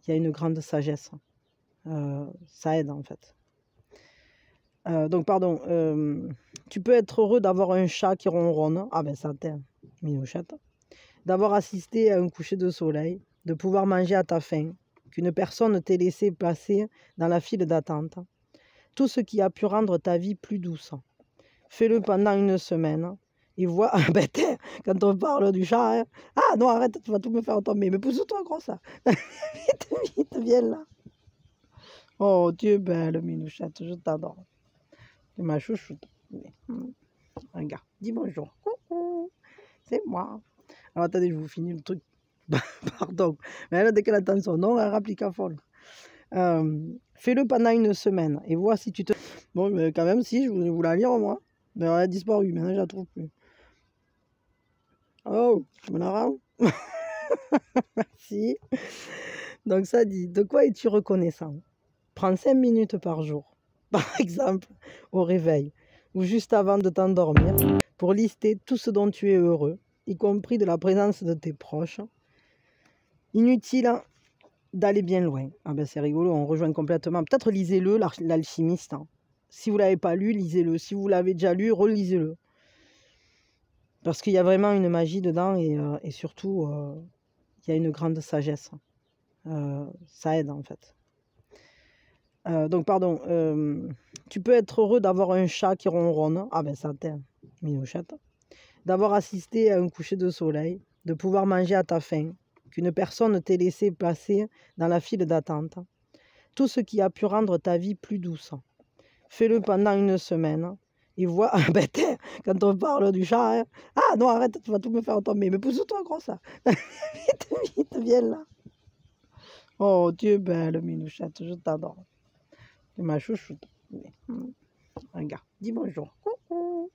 il y a une grande sagesse. Ça aide en fait. Donc pardon, tu peux être heureux d'avoir un chat qui ronronne. Ah ben ça t'aide, minouchette. D'avoir assisté à un coucher de soleil, de pouvoir manger à ta faim, qu'une personne t'ait laissé passer dans la file d'attente. Tout ce qui a pu rendre ta vie plus douce. Fais-le pendant une semaine et vois. Ah ben quand on parle du chat, hein. Ah non, arrête, tu vas tout me faire tomber. Mais pousse-toi, gros ça. Vite, vite, viens là. Oh, tu es belle, minouchette, je t'adore. C'est ma chouchoute. Regarde, dis bonjour. Coucou, c'est moi. Alors attendez, je vous finis le truc. Pardon. Mais elle, dès qu'elle attend son nom, elle rapplique à fond. Fais-le pendant une semaine et vois si tu te... Bon, mais quand même, si, je voulais vous la lire, moi. Mais elle a disparu, maintenant je la trouve plus. Oh, je me la rends. Merci. Donc ça dit, de quoi es-tu reconnaissant? Prends 5 minutes par jour, par exemple, au réveil ou juste avant de t'endormir, pour lister tout ce dont tu es heureux, y compris de la présence de tes proches. Inutile d'aller bien loin. Ah ben c'est rigolo, on rejoint complètement. Peut-être lisez-le, l'alchimiste. Si vous ne l'avez pas lu, lisez-le. Si vous l'avez déjà lu, relisez-le. Parce qu'il y a vraiment une magie dedans et surtout, il y a une grande sagesse. Ça aide en fait. Donc pardon, tu peux être heureux d'avoir un chat qui ronronne. Ah ben ça t'aide, minouchette. D'avoir assisté à un coucher de soleil, de pouvoir manger à ta faim, qu'une personne t'ait laissé passer dans la file d'attente. Tout ce qui a pu rendre ta vie plus douce. Fais-le pendant une semaine et vois. Ah ben quand on parle du chat, hein. Ah non, arrête, tu vas tout me faire tomber. Mais pousse-toi, gros ça. Vite, vite, viens là. Oh, tu es belle, minouchette, je t'adore. C'est ma chouchoute. Regarde, dis bonjour. Coucou,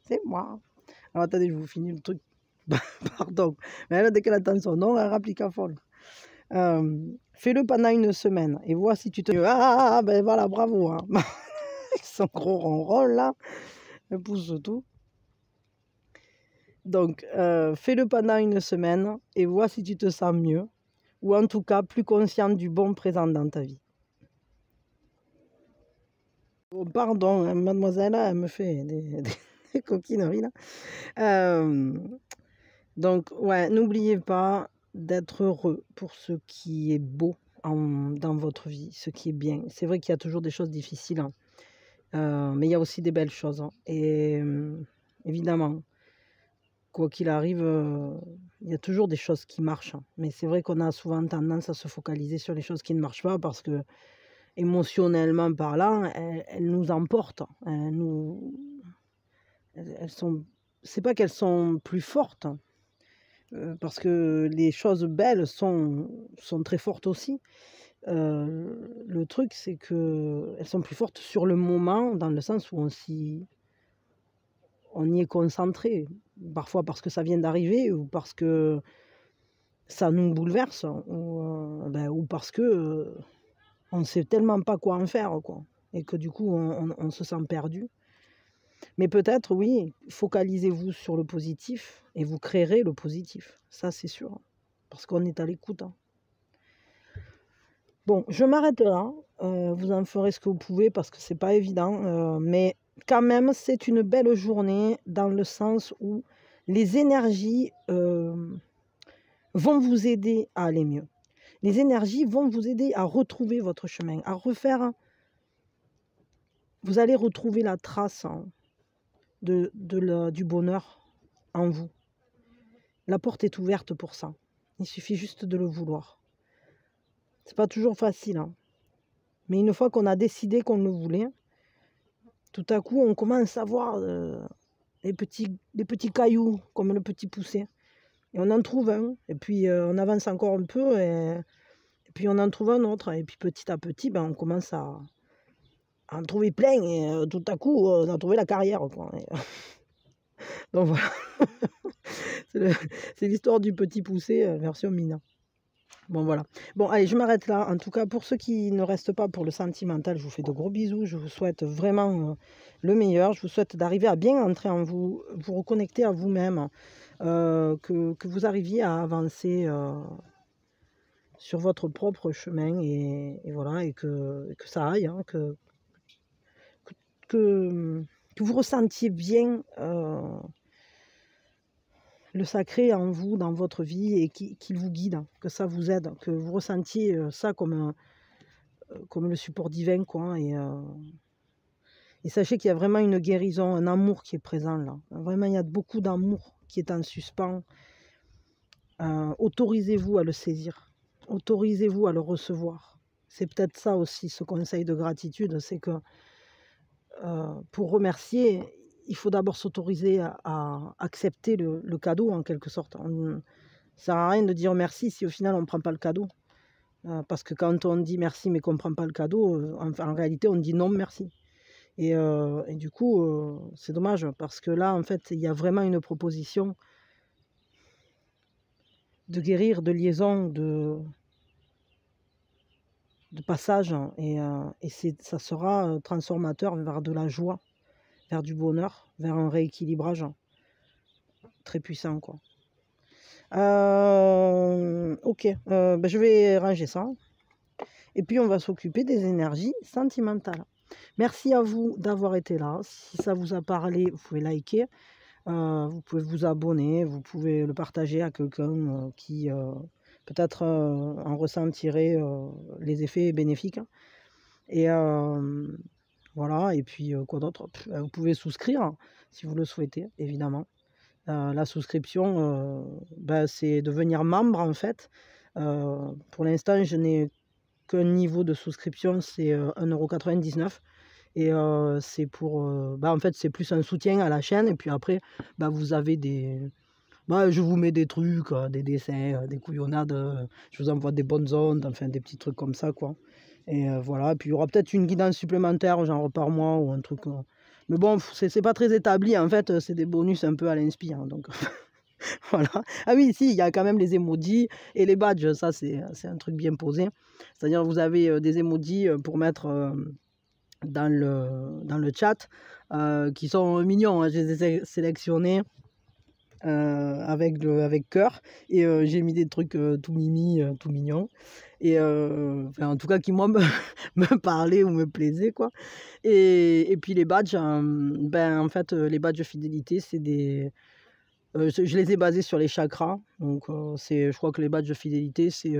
c'est moi. Alors attendez, je vous finis le truc. Pardon. Mais elle, dès qu'elle attend son nom, elle rapplique à fond. Fais-le pendant une semaine et vois si tu te... Ah ben voilà, bravo. Hein. Son gros ronron là. Elle pousse tout. Donc, fais-le pendant une semaine et vois si tu te sens mieux. Ou en tout cas, plus conscient du bon présent dans ta vie. Oh, pardon, hein, mademoiselle, elle me fait des coquineries là. Donc, ouais, n'oubliez pas d'être heureux pour ce qui est beau dans votre vie, ce qui est bien. C'est vrai qu'il y a toujours des choses difficiles, hein, mais il y a aussi des belles choses. Hein. Et évidemment, quoi qu'il arrive, il y a toujours des choses qui marchent. Hein. Mais c'est vrai qu'on a souvent tendance à se focaliser sur les choses qui ne marchent pas parce que émotionnellement parlant, elles nous emportent. Elles sont, c'est pas qu'elles sont plus fortes, parce que les choses belles sont très fortes aussi. Le truc, c'est qu'elles sont plus fortes sur le moment, dans le sens où on y est concentré. Parfois parce que ça vient d'arriver, ou parce que ça nous bouleverse, ou parce que on ne sait tellement pas quoi en faire, quoi. Et que du coup, on se sent perdu. Mais peut-être, oui, focalisez-vous sur le positif et vous créerez le positif. Ça, c'est sûr. Parce qu'on est à l'écoute. Hein. Bon, je m'arrête là. Vous en ferez ce que vous pouvez parce que c'est pas évident. Mais quand même, c'est une belle journée dans le sens où les énergies vont vous aider à aller mieux. Les énergies vont vous aider à retrouver votre chemin, à refaire. Vous allez retrouver la trace du bonheur en vous. La porte est ouverte pour ça. Il suffit juste de le vouloir. C'est pas toujours facile, hein. Mais une fois qu'on a décidé qu'on le voulait, tout à coup, on commence à voir des petits cailloux, comme le petit poussé. Et on en trouve un, et puis on avance encore un peu, et puis on en trouve un autre. Et puis petit à petit, ben, on commence à en trouver plein, et tout à coup, on a trouvé la carrière, quoi. Donc voilà, c'est l'histoire du petit poussé version Mina. Bon voilà. Bon allez, je m'arrête là. En tout cas, pour ceux qui ne restent pas pour le sentimental, je vous fais de gros bisous. Je vous souhaite vraiment le meilleur. Je vous souhaite d'arriver à bien entrer en vous, vous reconnecter à vous-même, que vous arriviez à avancer sur votre propre chemin, et voilà, et que ça aille, hein, que vous ressentiez bien le sacré en vous, dans votre vie, et qu'il vous guide, que ça vous aide, que vous ressentiez ça comme le support divin, quoi. Et sachez qu'il y a vraiment une guérison, un amour qui est présent là. Vraiment, il y a beaucoup d'amour qui est en suspens. Autorisez-vous à le saisir. Autorisez-vous à le recevoir. C'est peut-être ça aussi, ce conseil de gratitude, c'est que pour remercier, il faut d'abord s'autoriser à accepter le cadeau, en quelque sorte. Ça ne sert à rien de dire merci si au final on ne prend pas le cadeau. Parce que quand on dit merci mais qu'on ne prend pas le cadeau, en réalité on dit non merci. Et du coup, c'est dommage, parce que là, en fait, il y a vraiment une proposition de guérir, de liaison, de passage, et ça sera transformateur vers de la joie, vers du bonheur, vers un rééquilibrage très puissant, quoi. Ok, ben je vais ranger ça. Et puis on va s'occuper des énergies sentimentales. Merci à vous d'avoir été là. Si ça vous a parlé, vous pouvez liker, vous pouvez vous abonner, vous pouvez le partager à quelqu'un qui peut-être en ressentirait les effets bénéfiques. Et voilà, et puis quoi d'autre, vous pouvez souscrire si vous le souhaitez, évidemment. La souscription, ben, c'est devenir membre, en fait. Pour l'instant, je n'ai qu'un niveau de souscription, c'est 1,99 €. Et c'est pour... bah, en fait, c'est plus un soutien à la chaîne. Et puis après, bah, vous avez des... Bah, je vous mets des trucs, des dessins, des couillonnades. Je vous envoie des bonnes ondes, enfin des petits trucs comme ça, quoi. Et voilà. Et puis il y aura peut-être une guidance supplémentaire, genre par mois ou un truc... Mais bon, c'est pas très établi. En fait, c'est des bonus un peu à l'inspire. Donc... Voilà. Ah oui, si, il y a quand même les emojis et les badges. Ça, c'est un truc bien posé. C'est-à-dire, vous avez des emojis pour mettre dans le chat qui sont mignons, hein. Je les ai sélectionnés avec cœur, et j'ai mis des trucs tout mimi, tout mignons, et enfin, en tout cas qui moi me parlaient ou me plaisaient, quoi. Et puis les badges, ben en fait les badges fidélité, c'est des... je les ai basés sur les chakras. Donc je crois que les badges de fidélité, c'est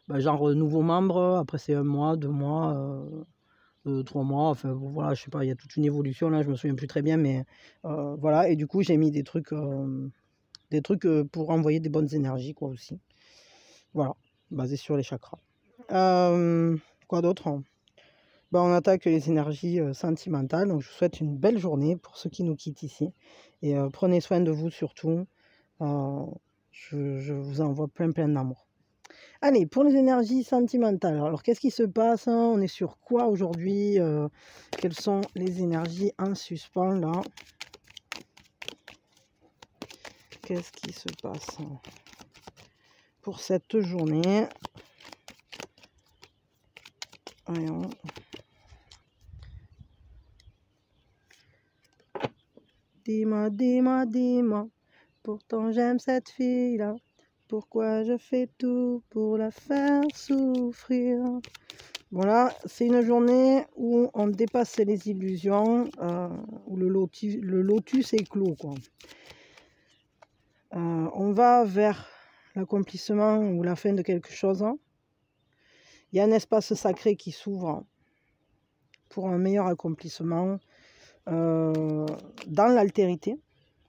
bah, genre nouveau membre, après c'est 1 mois, 2 mois, 3 mois, enfin bon, voilà, je sais pas, il y a toute une évolution là, je me souviens plus très bien, mais voilà. Et du coup, j'ai mis des trucs pour envoyer des bonnes énergies, quoi, aussi. Voilà, basé sur les chakras. Quoi d'autre? Ben, on attaque les énergies sentimentales. Donc je vous souhaite une belle journée pour ceux qui nous quittent ici. Et prenez soin de vous surtout. Je vous envoie plein d'amour. Allez, pour les énergies sentimentales. Alors qu'est-ce qui se passe, hein? On est sur quoi aujourd'hui? Quelles sont les énergies en suspens là? Qu'est-ce qui se passe pour cette journée? Voyons. Dis-moi, dis-moi, dis-moi, pourtant j'aime cette fille-là. Pourquoi je fais tout pour la faire souffrir? Voilà, c'est une journée où on dépasse les illusions, où le lotus est clos, quoi. On va vers l'accomplissement ou la fin de quelque chose. Il y a un espace sacré qui s'ouvre pour un meilleur accomplissement dans l'altérité.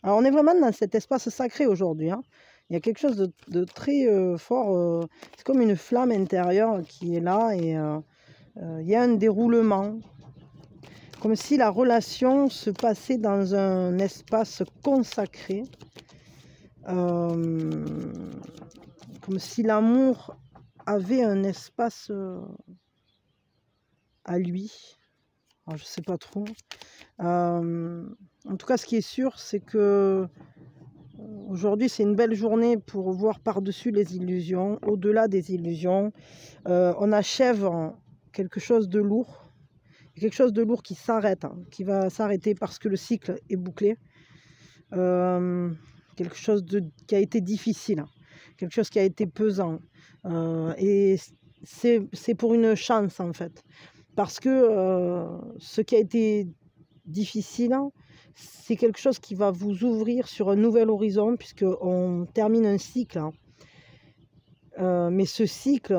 Alors on est vraiment dans cet espace sacré aujourd'hui, hein. Il y a quelque chose de très fort, c'est comme une flamme intérieure qui est là, et il y a un déroulement. Comme si la relation se passait dans un espace consacré. Comme si l'amour avait un espace à lui. Alors, je ne sais pas trop. En tout cas, ce qui est sûr, c'est que aujourd'hui, c'est une belle journée pour voir par-dessus les illusions, au-delà des illusions. On achève quelque chose de lourd. Quelque chose de lourd qui s'arrête, hein, qui va s'arrêter parce que le cycle est bouclé. Quelque chose qui a été difficile, quelque chose qui a été pesant. Et c'est pour une chance, en fait. Parce que ce qui a été difficile, c'est quelque chose qui va vous ouvrir sur un nouvel horizon, puisqu'on termine un cycle. Mais ce cycle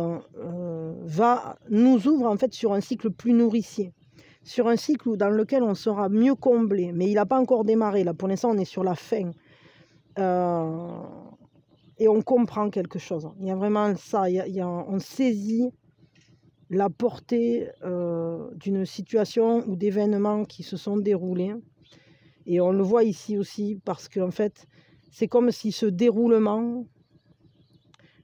nous ouvre en fait sur un cycle plus nourricier. Sur un cycle dans lequel on sera mieux comblé. Mais il n'a pas encore démarré. Là, pour l'instant, on est sur la fin. Et on comprend quelque chose. Il y a vraiment ça. On saisit la portée d'une situation ou d'événements qui se sont déroulés. Et on le voit ici aussi parce qu'en fait, c'est comme si ce déroulement,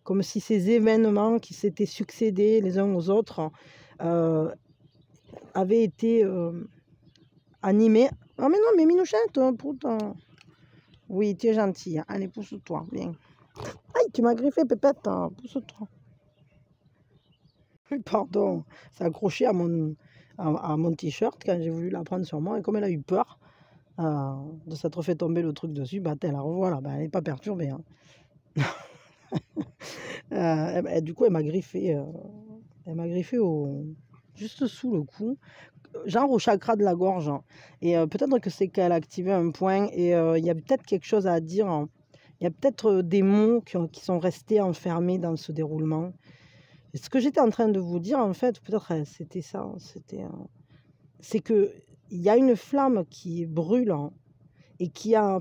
comme si ces événements qui s'étaient succédés les uns aux autres avaient été animés. Ah mais non, mais Minouchette, pourtant. Oui, tu es gentille. Allez, pousse-toi, viens. Aïe, tu m'as griffé, Pépette, pousse-toi. Pardon, c'est accroché à mon t-shirt quand j'ai voulu la prendre sur moi. Et comme elle a eu peur de s'être fait tomber le truc dessus, bah, elle la revoit là, bah, elle n'est pas perturbée. Hein. Du coup, elle m'a griffé juste sous le cou, genre au chakra de la gorge. Et peut-être que c'est qu'elle a activé un point et il y a peut-être quelque chose à dire. Hein. Il y a peut-être des mots qui sont restés enfermés dans ce déroulement. Et ce que j'étais en train de vous dire, en fait, peut-être c'était ça, c'est qu'il y a une flamme qui brûle et qui a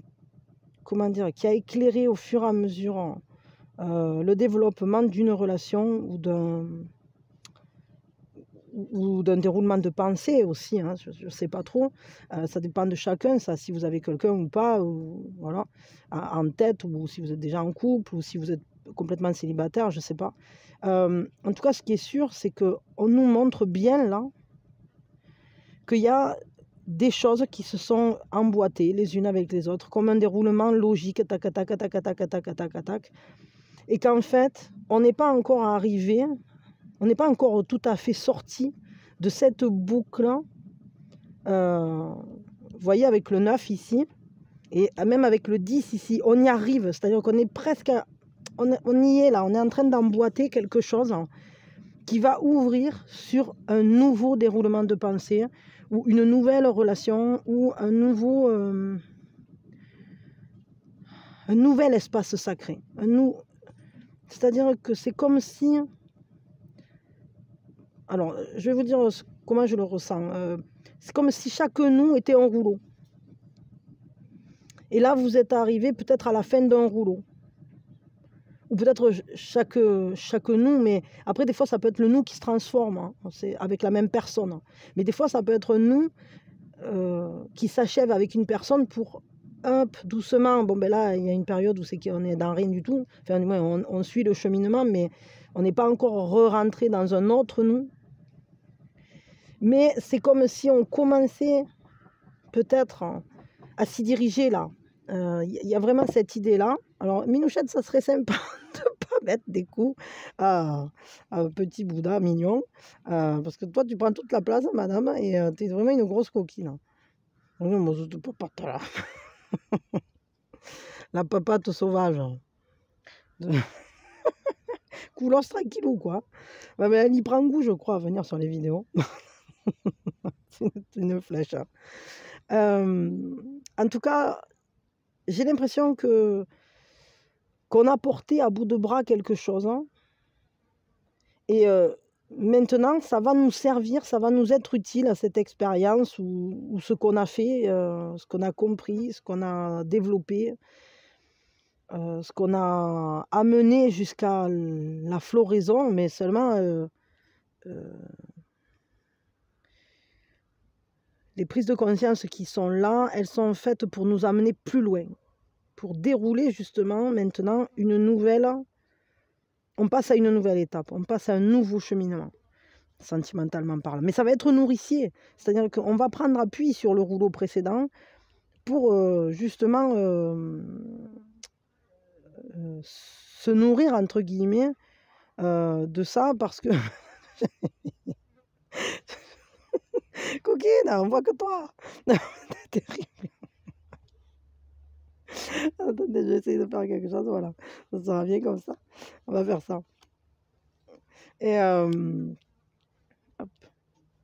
éclairé au fur et à mesure le développement d'une relation ou d'un déroulement de pensée aussi, hein, je ne sais pas trop, ça dépend de chacun, ça, si vous avez quelqu'un ou pas, ou, voilà, en tête, ou si vous êtes déjà en couple, ou si vous êtes complètement célibataire, je ne sais pas. En tout cas, ce qui est sûr, c'est qu'on nous montre bien là qu'il y a des choses qui se sont emboîtées les unes avec les autres, comme un déroulement logique, tac, tac, tac, tac, tac, tac, tac, tac, et qu'en fait, on n'est pas encore arrivé, on n'est pas encore tout à fait sorti de cette boucle. Vous voyez, avec le 9 ici, et même avec le 10 ici, on y arrive. C'est-à-dire qu'on est presque... On y est là, on est en train d'emboîter quelque chose qui va ouvrir sur un nouveau déroulement de pensée, ou une nouvelle relation, ou un nouvel espace sacré. C'est-à-dire que c'est comme si... Alors, je vais vous dire comment je le ressens. C'est comme si chaque nous était un rouleau. Et là, vous êtes arrivé peut-être à la fin d'un rouleau. Ou peut-être chaque nous, mais après, des fois, ça peut être le nous qui se transforme. Hein, c'est avec la même personne. Mais des fois, ça peut être nous qui s'achève avec une personne pour, hop, doucement. Bon, ben là, il y a une période où c'est qu'on est dans rien du tout. Enfin, du moins, on suit le cheminement, mais on n'est pas encore re-rentré dans un autre nous. Mais c'est comme si on commençait peut-être à s'y diriger là. Y a vraiment cette idée-là. Alors, Minouchette, ça serait sympa de ne pas mettre des coups à un petit Bouddha mignon. Parce que toi, tu prends toute la place, madame, et tu es vraiment une grosse coquine. La papate sauvage. Coulos tranquillou, quoi. Ouais, mais elle y prend goût, je crois, à venir sur les vidéos. C'est une flèche. En tout cas, j'ai l'impression qu'on a porté à bout de bras quelque chose. Hein. Et maintenant, ça va nous servir, ça va nous être utile à cette expérience ou ce qu'on a fait, ce qu'on a compris, ce qu'on a développé, ce qu'on a amené jusqu'à la floraison, mais seulement Les prises de conscience qui sont là, elles sont faites pour nous amener plus loin, pour dérouler justement maintenant une nouvelle... On passe à une nouvelle étape, on passe à un nouveau cheminement, sentimentalement parlant. Mais ça va être nourricier, c'est-à-dire qu'on va prendre appui sur le rouleau précédent pour justement se nourrir, entre guillemets, de ça, parce que... Coquine, on voit que toi. C'est terrible. Attendez, je vais essayer de faire quelque chose, voilà. Ça sera bien comme ça. On va faire ça. Et hop,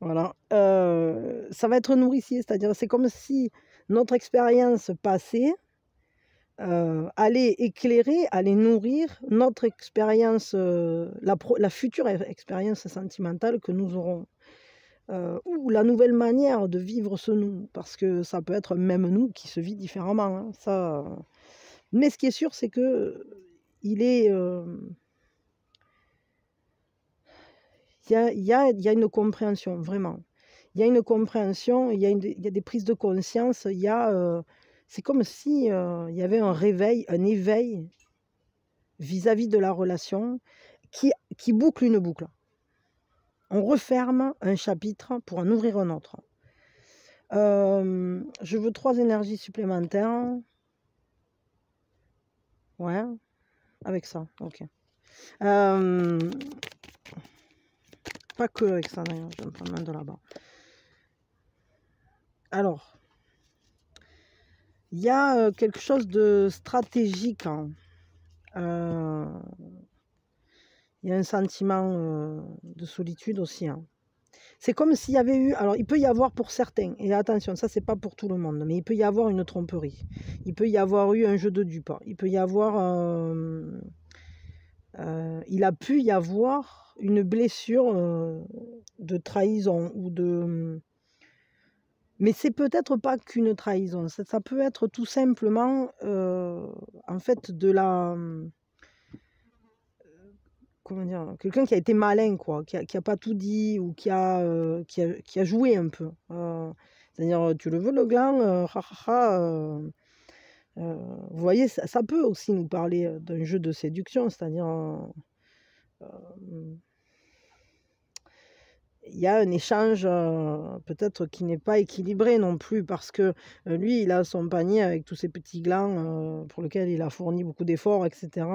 voilà. Ça va être nourricier, c'est-à-dire c'est comme si notre expérience passée allait éclairer, allait nourrir notre expérience, la future expérience sentimentale que nous aurons. Ou la nouvelle manière de vivre ce nous, parce que ça peut être même nous qui se vit différemment, hein, ça. Mais ce qui est sûr, c'est que il est, il y a une compréhension, vraiment. Il y a une compréhension, il y a des prises de conscience, c'est comme si il y avait un réveil, un éveil vis-à-vis de la relation qui boucle une boucle. On referme un chapitre pour en ouvrir un autre. Je veux 3 énergies supplémentaires. Ouais, avec ça, ok. Pas que avec ça d'ailleurs, je vais me prendre un de là-bas. Alors, il y a quelque chose de stratégique, hein. Il y a un sentiment de solitude aussi, hein. C'est comme s'il y avait eu... Alors, il peut y avoir pour certains, et attention, ça, c'est pas pour tout le monde, mais il peut y avoir une tromperie. Il peut y avoir eu un jeu de dupes. Il peut y avoir... il a pu y avoir une blessure de trahison ou de... Mais c'est peut-être pas qu'une trahison. Ça peut être tout simplement, en fait, de la... Comment dire, quelqu'un qui a été malin, quoi, qui a pas tout dit ou qui a joué un peu. C'est-à-dire, tu le veux le gland, vous voyez, ça peut aussi nous parler d'un jeu de séduction, c'est-à-dire, il y a un échange peut-être qui n'est pas équilibré non plus, parce que lui, il a son panier avec tous ses petits glands pour lesquels il a fourni beaucoup d'efforts, etc.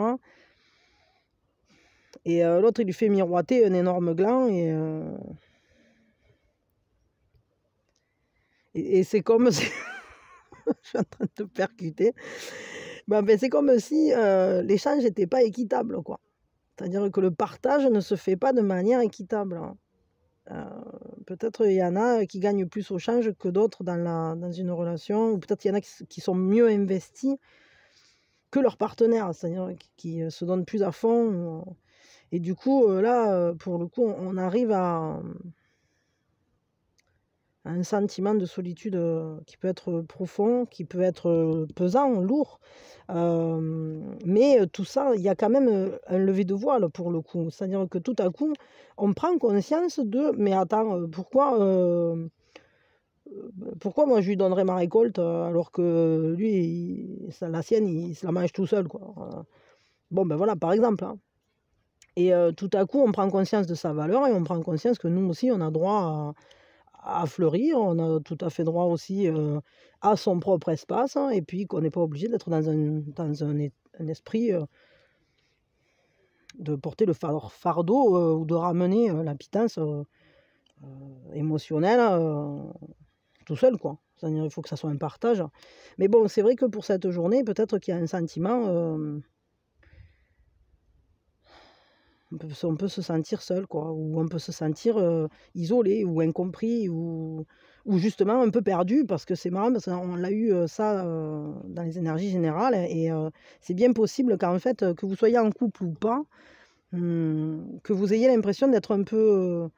Et l'autre, il lui fait miroiter un énorme gland et c'est comme si... Je suis en train de te percuter. Ben, c'est comme si l'échange n'était pas équitable, quoi. C'est-à-dire que le partage ne se fait pas de manière équitable, hein. Peut-être il y en a qui gagnent plus au change que d'autres dans une relation, ou peut-être il y en a qui sont mieux investis que leur partenaire, c'est-à-dire qui se donnent plus à fond. Et du coup, là, pour le coup, on arrive à un sentiment de solitude qui peut être profond, qui peut être pesant, lourd. Mais tout ça, il y a quand même un lever de voile pour le coup. C'est-à-dire que tout à coup, on prend conscience de... Mais attends, pourquoi moi je lui donnerais ma récolte alors que lui, la sienne, il se la mange tout seul, quoi. Bon, ben voilà, par exemple, hein. Et tout à coup, on prend conscience de sa valeur et on prend conscience que nous aussi, on a droit à fleurir, on a tout à fait droit aussi à son propre espace, hein, et puis qu'on n'est pas obligé d'être dans un esprit de porter le fardeau ou de ramener la pitance émotionnelle tout seul, quoi. C'est-à-dire il faut que ça soit un partage. Mais bon, c'est vrai que pour cette journée, peut-être qu'il y a un sentiment... on peut se sentir seul, quoi, ou on peut se sentir isolé ou incompris ou justement un peu perdu, parce que c'est marrant, parce qu'on l'a eu ça dans les énergies générales, et c'est bien possible qu'en fait, que vous soyez en couple ou pas, que vous ayez l'impression d'être un peu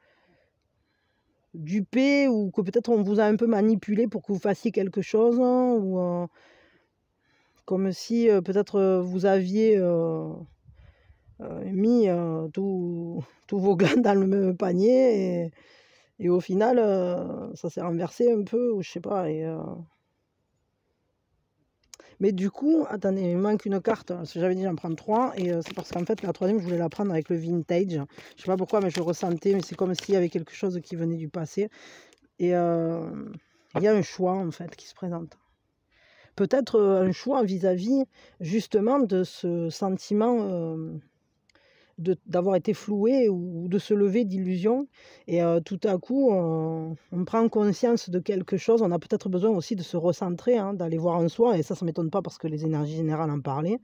dupé, ou que peut-être on vous a un peu manipulé pour que vous fassiez quelque chose, hein, ou comme si peut-être vous aviez... mis tous vos glands dans le même panier Et au final, ça s'est renversé un peu, ou je sais pas. Mais du coup, attendez, il me manque une carte. J'avais dit j'en prends 3. Et c'est parce qu'en fait, la troisième, je voulais la prendre avec le vintage. Je sais pas pourquoi, mais je le ressentais. Mais c'est comme s'il y avait quelque chose qui venait du passé. Et il y a un choix, en fait, qui se présente. Peut-être un choix vis-à-vis, justement, de ce sentiment d'avoir été floué ou de se lever d'illusions. Et tout à coup, on prend conscience de quelque chose. On a peut-être besoin aussi de se recentrer, hein, d'aller voir en soi. Et ça ne m'étonne pas parce que les énergies générales en parlaient.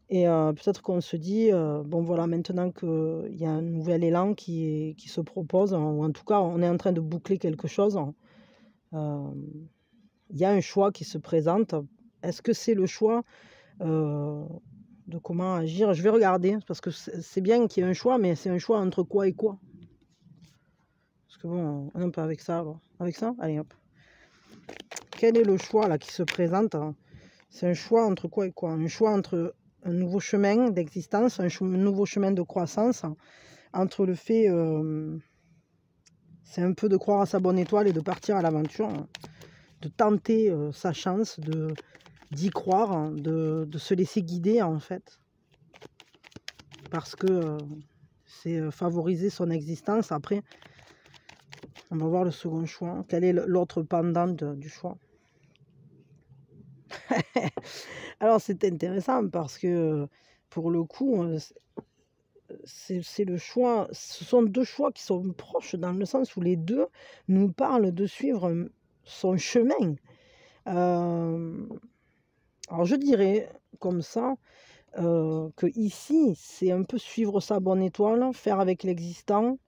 Et peut-être qu'on se dit, bon voilà, maintenant qu'il y a un nouvel élan qui se propose, ou en tout cas, on est en train de boucler quelque chose, il y a un choix qui se présente. Est-ce que c'est le choix de comment agir? Je vais regarder, parce que c'est bien qu'il y ait un choix, mais c'est un choix entre quoi et quoi? Parce que bon, on est un peu avec ça, alors. Avec ça? Allez, hop. Quel est le choix là qui se présente? C'est un choix entre quoi et quoi? Un choix entre un nouveau chemin d'existence, un nouveau chemin de croissance, entre le fait, c'est un peu de croire à sa bonne étoile et de partir à l'aventure, de tenter sa chance, d'y croire, de se laisser guider en fait. Parce que c'est favoriser son existence. Après, on va voir le second choix. Quel est l'autre pendant du choix? Alors c'est intéressant parce que pour le coup, c'est le choix. Ce sont deux choix qui sont proches dans le sens où les deux nous parlent de suivre son chemin. Alors je dirais comme ça que ici c'est un peu suivre sa bonne étoile, faire avec l'existant,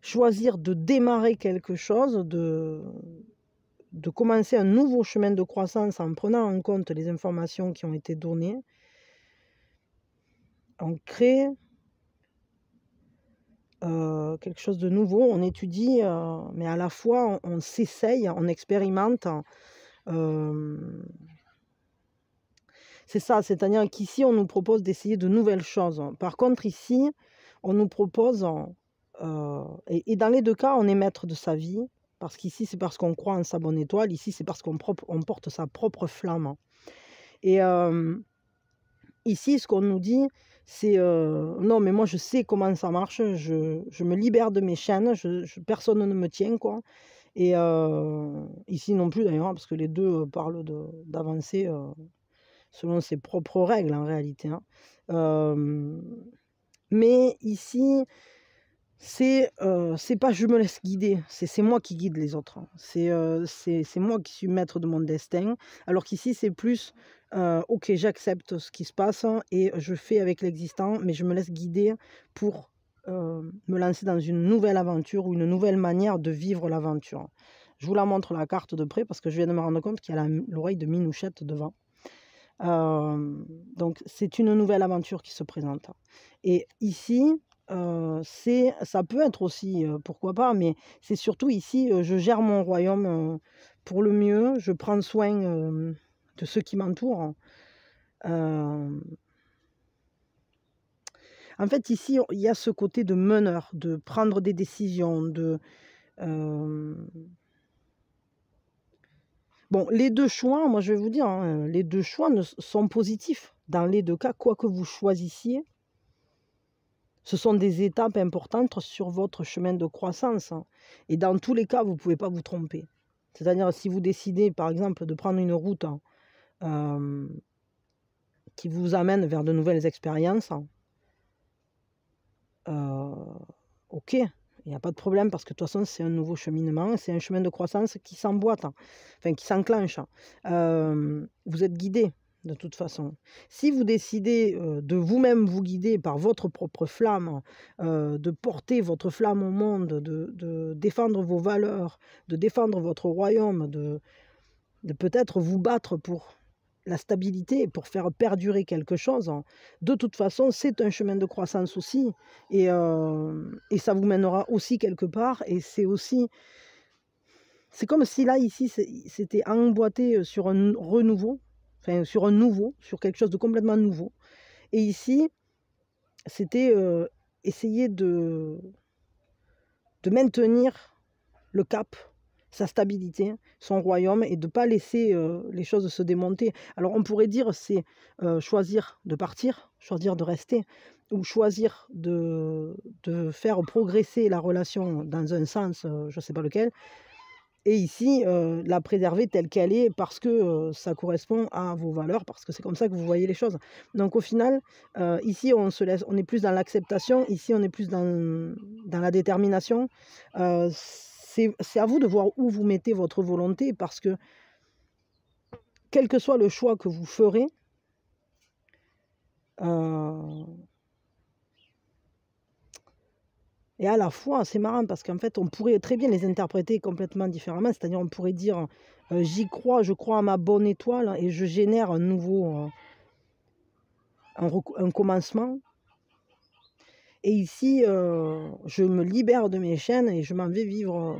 choisir de démarrer quelque chose, de commencer un nouveau chemin de croissance en prenant en compte les informations qui ont été données. On crée quelque chose de nouveau, on étudie, mais à la fois on s'essaye, on expérimente. C'est ça, c'est-à-dire qu'ici on nous propose d'essayer de nouvelles choses. Par contre ici, on nous propose, et dans les deux cas, on est maître de sa vie, parce qu'ici c'est parce qu'on croit en sa bonne étoile, ici c'est parce qu'on porte sa propre flamme. Et ici, ce qu'on nous dit, c'est non, mais moi je sais comment ça marche, je me libère de mes chaînes, personne ne me tient, quoi. Et ici non plus d'ailleurs, parce que les deux parlent d'avancer selon ses propres règles en réalité. Hein. Mais ici, c'est pas je me laisse guider, c'est moi qui guide les autres. C'est moi qui suis maître de mon destin. Alors qu'ici, c'est plus ok, j'accepte ce qui se passe et je fais avec l'existant, mais je me laisse guider pour me lancer dans une nouvelle aventure ou une nouvelle manière de vivre l'aventure. Je vous la montre la carte de près parce que je viens de me rendre compte qu'il y a l'oreille de Minouchette devant. Donc c'est une nouvelle aventure qui se présente. Et ici, ça peut être aussi, pourquoi pas, mais c'est surtout ici, je gère mon royaume pour le mieux, je prends soin de ceux qui m'entourent. En fait, ici, il y a ce côté de meneur, de prendre des décisions, Bon, les deux choix, moi je vais vous dire, hein, les deux choix sont positifs. Dans les deux cas, quoi que vous choisissiez, ce sont des étapes importantes sur votre chemin de croissance. Hein. Et dans tous les cas, vous ne pouvez pas vous tromper. C'est-à-dire, si vous décidez, par exemple, de prendre une route qui vous amène vers de nouvelles expériences, ok, il n'y a pas de problème parce que de toute façon, c'est un nouveau cheminement, c'est un chemin de croissance qui s'emboîte, enfin qui s'enclenche. Vous êtes guidé de toute façon. Si vous décidez de vous-même vous guider par votre propre flamme, de porter votre flamme au monde, de défendre vos valeurs, de défendre votre royaume, de peut-être vous battre pour la stabilité, pour faire perdurer quelque chose, de toute façon, c'est un chemin de croissance aussi. Et ça vous mènera aussi quelque part. Et c'est aussi... C'est comme si là, ici, c'était emboîté sur un renouveau, enfin, sur quelque chose de complètement nouveau. Et ici, c'était essayer de maintenir le cap, sa stabilité, son royaume, et de ne pas laisser les choses se démonter. Alors on pourrait dire c'est choisir de partir, choisir de rester, ou choisir de faire progresser la relation dans un sens, je ne sais pas lequel, et ici la préserver telle qu'elle est parce que ça correspond à vos valeurs, parce que c'est comme ça que vous voyez les choses. Donc au final, ici on est plus dans l'acceptation, ici on est plus dans la détermination. C'est à vous de voir où vous mettez votre volonté, parce que quel que soit le choix que vous ferez, et à la fois, c'est marrant parce qu'en fait, on pourrait très bien les interpréter complètement différemment. C'est-à-dire, on pourrait dire j'y crois, je crois à ma bonne étoile et je génère un nouveau, un commencement. Et ici, je me libère de mes chaînes et je m'en vais vivre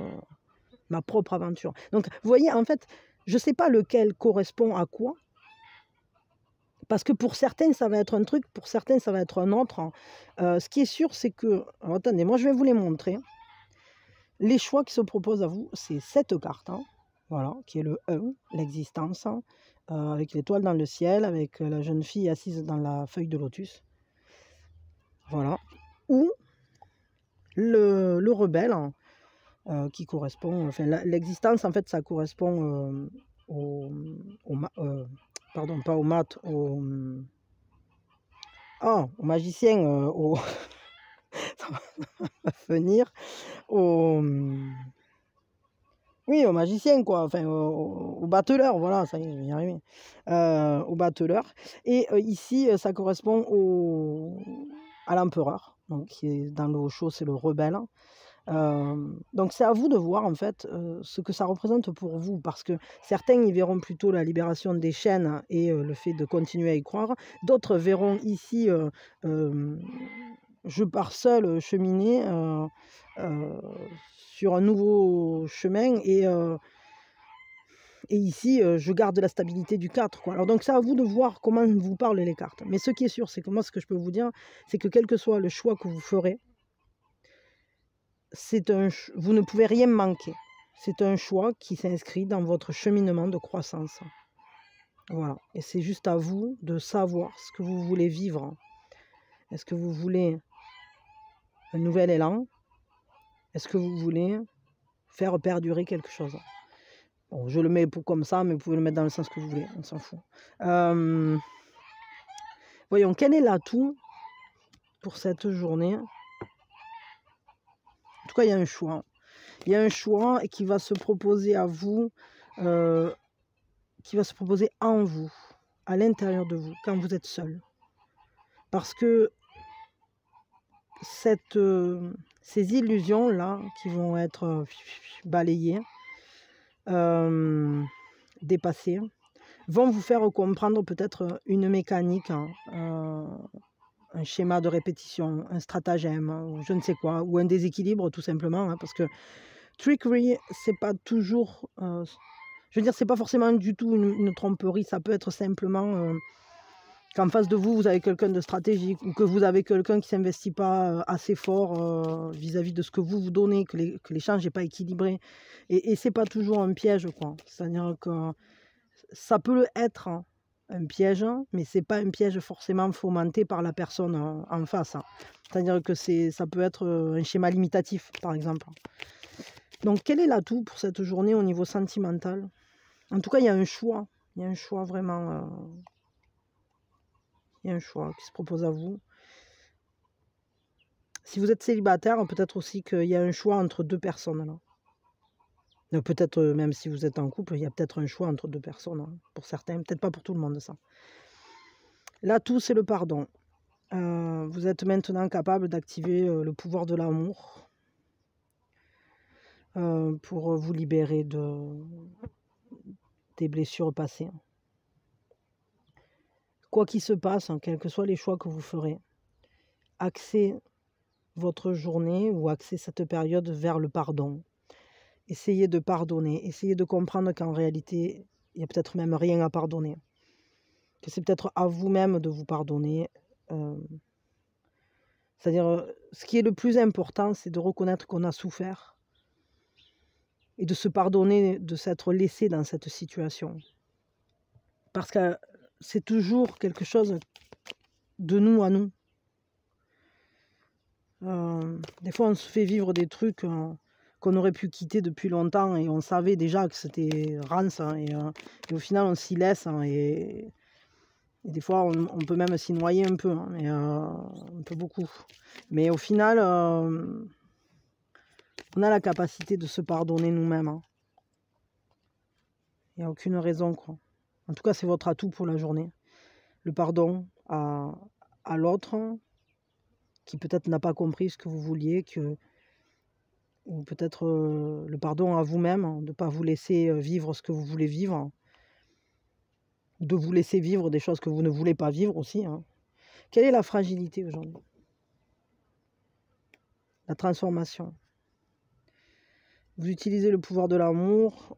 ma propre aventure. Donc, vous voyez, en fait, je ne sais pas lequel correspond à quoi. Parce que pour certains, ça va être un truc, pour certains, ça va être un autre. Ce qui est sûr, c'est que... Alors, attendez, moi, je vais vous les montrer. Les choix qui se proposent à vous, c'est cette carte, voilà, qui est le 1, l'existence, avec l'étoile dans le ciel, avec la jeune fille assise dans la feuille de lotus. Voilà. Ou le rebelle, qui correspond... Enfin, l'existence, en fait, ça correspond pardon, pas au mat, au magicien, au... ça va venir, oui, au magicien, quoi, enfin, au battleur, voilà, ça y est, je vais y arriver, au battleur. Et ici, ça correspond à l'empereur, donc qui est dans le haut chaud, c'est le rebelle. Donc c'est à vous de voir en fait ce que ça représente pour vous, parce que certains y verront plutôt la libération des chaînes et le fait de continuer à y croire. D'autres verront ici je pars seul cheminer sur un nouveau chemin, et ici je garde la stabilité du 4, quoi. Alors donc c'est à vous de voir comment vous parlent les cartes. Mais ce qui est sûr, c'est que moi, ce que je peux vous dire, c'est que quel que soit le choix que vous ferez, vous ne pouvez rien manquer. C'est un choix qui s'inscrit dans votre cheminement de croissance. Voilà. Et c'est juste à vous de savoir ce que vous voulez vivre. Est-ce que vous voulez un nouvel élan? Est-ce que vous voulez faire perdurer quelque chose? Bon, je le mets comme ça, mais vous pouvez le mettre dans le sens que vous voulez, on s'en fout. Voyons, quel est l'atout pour cette journée? En tout cas, il y a un choix. Il y a un choix qui va se proposer à vous, qui va se proposer en vous, à l'intérieur de vous, quand vous êtes seul. Parce que ces illusions-là qui vont être balayées, dépassées, vont vous faire comprendre peut-être une mécanique, un schéma de répétition, un stratagème, ou je ne sais quoi, ou un déséquilibre tout simplement, parce que trickery, c'est pas toujours... je veux dire, c'est pas forcément du tout une tromperie, ça peut être simplement qu'en face de vous, vous avez quelqu'un de stratégique, ou que vous avez quelqu'un qui ne s'investit pas assez fort vis-à-vis de ce que vous donnez, que l'échange n'est pas équilibré. Et c'est pas toujours un piège, quoi. C'est-à-dire que ça peut être un piège, mais c'est pas un piège forcément fomenté par la personne en face. C'est-à-dire que ça peut être un schéma limitatif, par exemple. Donc, quel est l'atout pour cette journée au niveau sentimental? En tout cas, il y a un choix. Il y a un choix vraiment... il y a un choix qui se propose à vous. Si vous êtes célibataire, peut-être aussi qu'il y a un choix entre deux personnes, là. Peut-être même si vous êtes en couple, il y a peut-être un choix entre deux personnes, pour certains, peut-être pas pour tout le monde, ça. L'atout, c'est le pardon. Vous êtes maintenant capable d'activer le pouvoir de l'amour pour vous libérer des blessures passées. Quoi qu'il se passe, quels que soient les choix que vous ferez, axez votre journée ou axez cette période vers le pardon. Essayez de pardonner, essayez de comprendre qu'en réalité, il n'y a peut-être même rien à pardonner. Que c'est peut-être à vous-même de vous pardonner. C'est-à-dire, ce qui est le plus important, c'est de reconnaître qu'on a souffert et de se pardonner de s'être laissé dans cette situation. Parce que c'est toujours quelque chose de nous à nous. Des fois, on se fait vivre des trucs qu'on aurait pu quitter depuis longtemps et on savait déjà que c'était rance, hein, et au final, on s'y laisse, hein, et des fois, on peut même s'y noyer un peu, hein, mais un peu beaucoup. Mais au final, on a la capacité de se pardonner nous-mêmes, hein. Il n'y a aucune raison, quoi. En tout cas, c'est votre atout pour la journée. Le pardon à l'autre, qui peut-être n'a pas compris ce que vous vouliez, ou peut-être le pardon à vous-même, hein, de ne pas vous laisser vivre ce que vous voulez vivre, de vous laisser vivre des choses que vous ne voulez pas vivre aussi, hein. Quelle est la fragilité aujourd'hui? La transformation. Vous utilisez le pouvoir de l'amour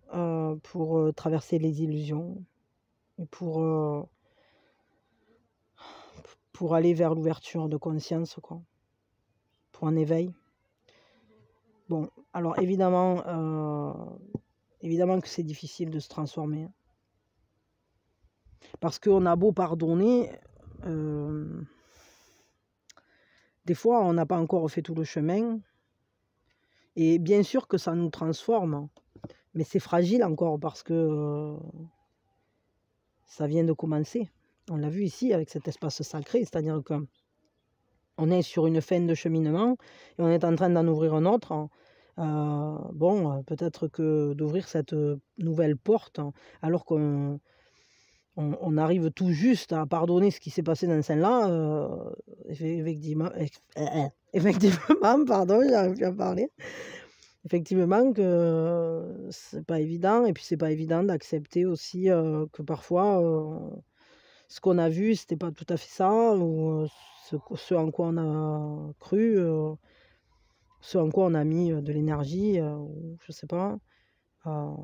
pour traverser les illusions et pour aller vers l'ouverture de conscience, quoi, pour un éveil. Bon, alors évidemment que c'est difficile de se transformer. Parce qu'on a beau pardonner, des fois on n'a pas encore fait tout le chemin. Et bien sûr que ça nous transforme, mais c'est fragile encore parce que ça vient de commencer. On l'a vu ici avec cet espace sacré, c'est-à-dire qu'on est sur une fin de cheminement et on est en train d'en ouvrir un autre. Bon, peut-être que d'ouvrir cette nouvelle porte, alors qu'on arrive tout juste à pardonner ce qui s'est passé dans celle-là, effectivement, pardon, j'arrive plus à parler. Effectivement que c'est pas évident, et puis c'est pas évident d'accepter aussi que parfois ce qu'on a vu c'était pas tout à fait ça, ou ce en quoi on a cru, ce en quoi on a mis de l'énergie, ou je sais pas, a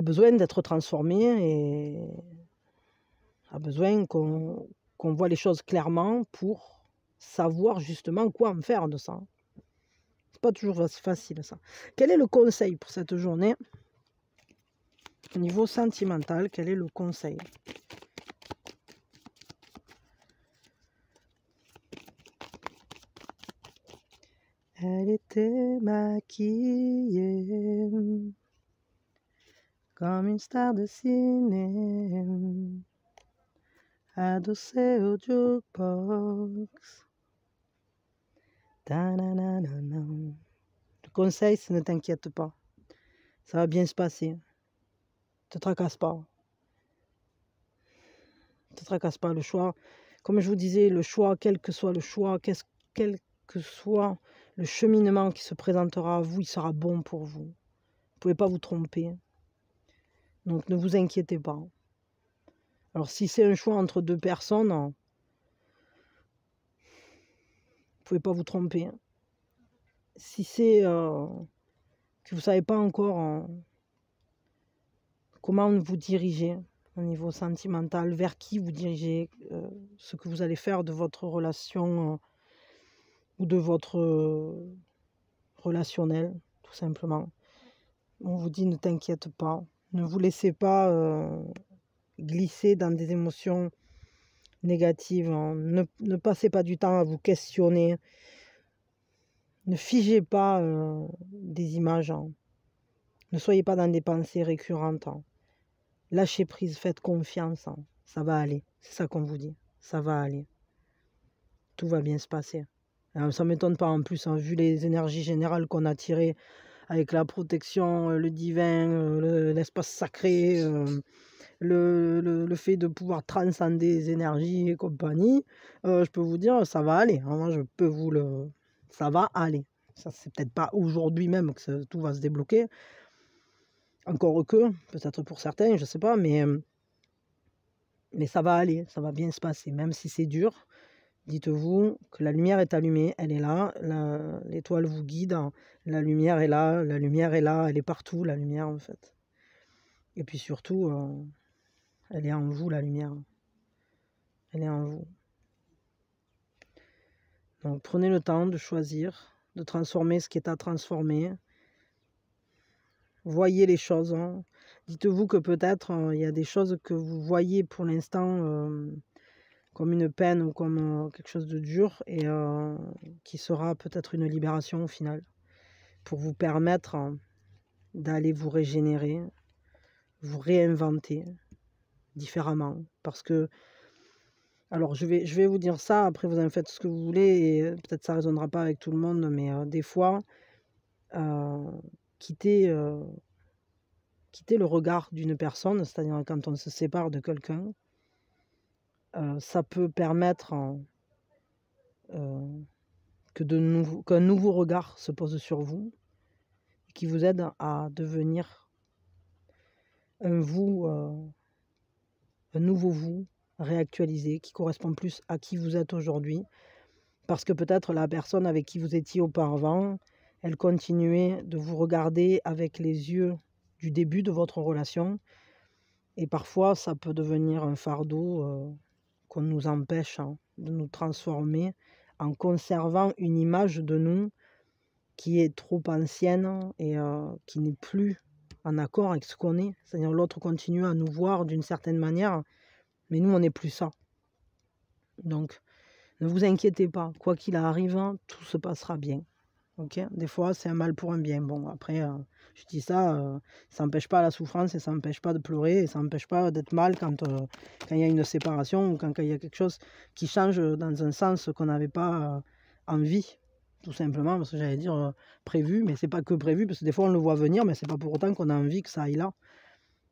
besoin d'être transformé et a besoin qu'on voit les choses clairement pour savoir justement quoi en faire de ça. C'est pas toujours facile, ça. Quel est le conseil pour cette journée? Au niveau sentimental, quel est le conseil? Elle était maquillée comme une star de ciné, adossée au jukebox. Le conseil, c'est ne t'inquiète pas. Ça va bien se passer. Te tracasse pas. Te tracasse pas. Le choix, comme je vous disais, le choix, quel que soit le choix, quel que soit le cheminement qui se présentera à vous, il sera bon pour vous. Vous ne pouvez pas vous tromper. Donc ne vous inquiétez pas. Alors si c'est un choix entre deux personnes, vous ne pouvez pas vous tromper. Si c'est que vous ne savez pas encore comment vous diriger au niveau sentimental, vers qui vous dirigez, ce que vous allez faire de votre relation ou de votre relationnel, tout simplement. On vous dit ne t'inquiète pas, ne vous laissez pas glisser dans des émotions négatives, hein. Ne passez pas du temps à vous questionner, ne figez pas des images, hein. Ne soyez pas dans des pensées récurrentes, hein. Lâchez prise, faites confiance, hein. Ça va aller, c'est ça qu'on vous dit, ça va aller, tout va bien se passer. Alors, ça ne m'étonne pas en plus, hein, vu les énergies générales qu'on a tirées avec la protection, le divin, l'espace sacré, le fait de pouvoir transcender les énergies et compagnie, je peux vous dire, ça va aller, hein, je peux vous le... Ça va aller. Ça, c'est peut-être pas aujourd'hui même que tout va se débloquer, encore que, peut-être pour certains, je sais pas, mais ça va aller, ça va bien se passer, même si c'est dur. Dites-vous que la lumière est allumée, elle est là, l'étoile vous guide, la lumière est là, elle est partout, la lumière en fait. Et puis surtout, elle est en vous, la lumière. Elle est en vous. Donc prenez le temps de choisir, de transformer ce qui est à transformer. Voyez les choses. Hein. Dites-vous que peut-être il y a des choses que vous voyez pour l'instant comme une peine ou comme quelque chose de dur et qui sera peut-être une libération au final pour vous permettre d'aller vous régénérer, vous réinventer différemment. Parce que, alors je vais vous dire ça, après vous en faites ce que vous voulez et peut-être ça ne résonnera pas avec tout le monde, mais des fois, quitter le regard d'une personne, c'est-à-dire quand on se sépare de quelqu'un, ça peut permettre qu'un nouveau regard se pose sur vous, qui vous aide à devenir un vous, un nouveau vous réactualisé, qui correspond plus à qui vous êtes aujourd'hui, parce que peut-être la personne avec qui vous étiez auparavant, elle continuait de vous regarder avec les yeux du début de votre relation, et parfois ça peut devenir un fardeau qu'on nous empêche de nous transformer en conservant une image de nous qui est trop ancienne et qui n'est plus en accord avec ce qu'on est. C'est-à-dire l'autre continue à nous voir d'une certaine manière, mais nous, on n'est plus ça. Donc, ne vous inquiétez pas. Quoi qu'il arrive, tout se passera bien. Okay, des fois, c'est un mal pour un bien. Bon, après, je dis ça, ça n'empêche pas la souffrance et ça n'empêche pas de pleurer et ça n'empêche pas d'être mal quand il y a une séparation ou quand il y a quelque chose qui change dans un sens qu'on n'avait pas envie. Tout simplement, parce que j'allais dire prévu, mais c'est pas que prévu, parce que des fois on le voit venir, mais c'est pas pour autant qu'on a envie que ça aille là.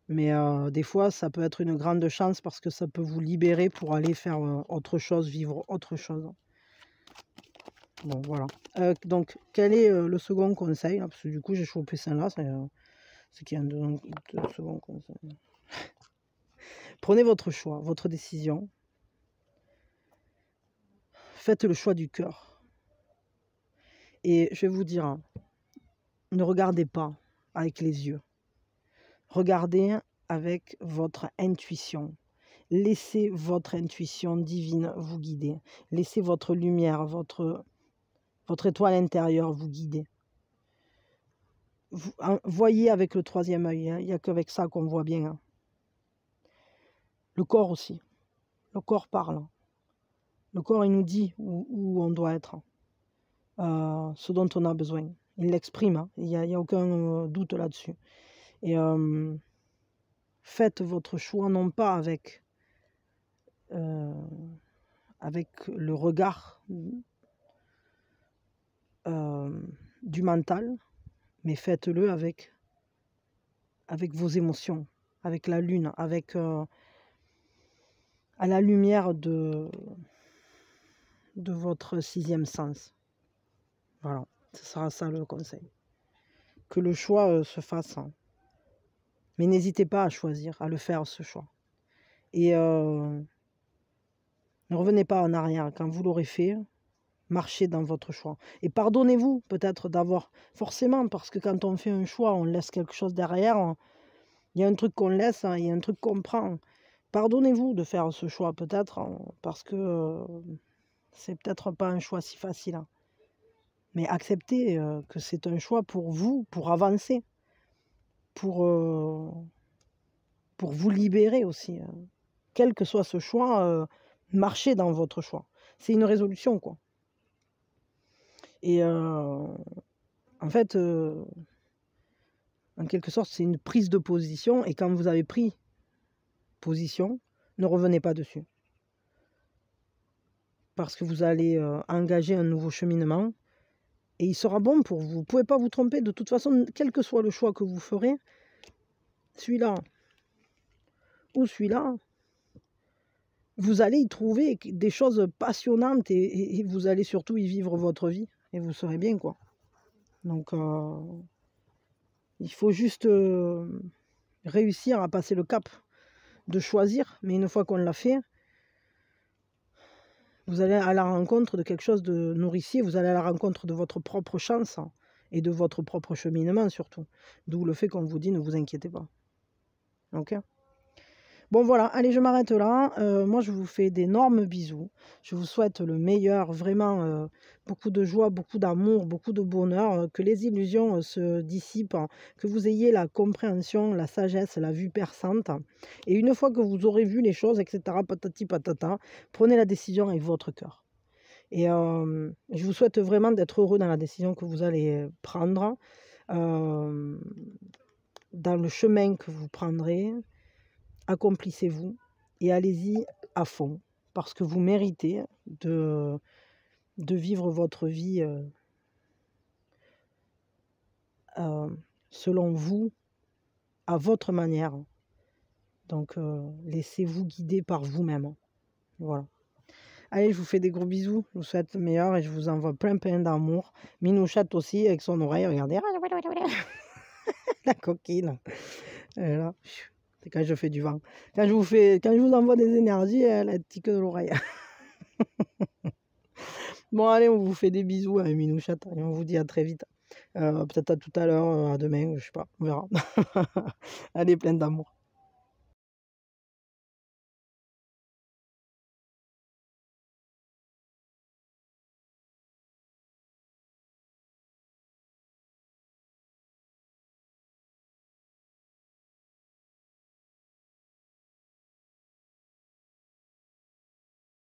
Mais des fois, ça peut être une grande chance parce que ça peut vous libérer pour aller faire autre chose, vivre autre chose. Bon, voilà. Donc, quel est le second conseil là, parce que du coup, j'ai chopé ça là, c'est qu'il y a un second conseil. Prenez votre choix, votre décision. Faites le choix du cœur. Et je vais vous dire, ne regardez pas avec les yeux. Regardez avec votre intuition. Laissez votre intuition divine vous guider. Laissez votre lumière, votre étoile intérieure vous guider. Voyez avec le troisième œil. Il n'y a qu'avec ça qu'on voit bien. Le corps aussi. Le corps parle. Le corps, il nous dit où on doit être. Ce dont on a besoin. Il l'exprime, il n'y a aucun doute là-dessus. Et faites votre choix non pas avec le regard du mental, mais faites-le avec vos émotions, avec la lune, avec à la lumière de votre sixième sens. Voilà, ce sera ça le conseil. Que le choix se fasse. Mais n'hésitez pas à choisir, à le faire ce choix. Et ne revenez pas en arrière. Quand vous l'aurez fait, marchez dans votre choix. Et pardonnez-vous peut-être d'avoir... Forcément, parce que quand on fait un choix, on laisse quelque chose derrière. Il y a un truc qu'on laisse, il y a un truc qu'on prend. Pardonnez-vous de faire ce choix peut-être, parce que c'est peut-être pas un choix si facile. Mais acceptez que c'est un choix pour vous, pour avancer, pour vous libérer aussi. Quel que soit ce choix, marchez dans votre choix. C'est une résolution, quoi. Et en fait, en quelque sorte, c'est une prise de position. Et quand vous avez pris position, ne revenez pas dessus. Parce que vous allez engager un nouveau cheminement. Et il sera bon pour vous. Vous ne pouvez pas vous tromper. De toute façon, quel que soit le choix que vous ferez, celui-là ou celui-là, vous allez y trouver des choses passionnantes et vous allez surtout y vivre votre vie. Et vous serez bien, quoi. Donc, il faut juste réussir à passer le cap de choisir. Mais une fois qu'on l'a fait, vous allez à la rencontre de quelque chose de nourricier. Vous allez à la rencontre de votre propre chance et de votre propre cheminement, surtout. D'où le fait qu'on vous dit, ne vous inquiétez pas. Ok ? Bon voilà, allez, je m'arrête là. Moi, je vous fais d'énormes bisous. Je vous souhaite le meilleur, vraiment beaucoup de joie, beaucoup d'amour, beaucoup de bonheur, que les illusions se dissipent, hein, que vous ayez la compréhension, la sagesse, la vue perçante. Et une fois que vous aurez vu les choses, etc., patati patata, prenez la décision avec votre cœur. Et je vous souhaite vraiment d'être heureux dans la décision que vous allez prendre, dans le chemin que vous prendrez. Accomplissez-vous et allez-y à fond, parce que vous méritez de vivre votre vie selon vous, à votre manière. Donc, laissez-vous guider par vous-même. Voilà. Allez, je vous fais des gros bisous. Je vous souhaite le meilleur et je vous envoie plein d'amour. Minouchate aussi avec son oreille, regardez. La coquine. Elle est là. C'est quand je fais du vent. Quand je vous envoie des énergies, elle a petit que de l'oreille. Bon, allez, on vous fait des bisous avec Minouchate et on vous dit à très vite. Peut-être à tout à l'heure, à demain, je sais pas, on verra. Allez, plein d'amour.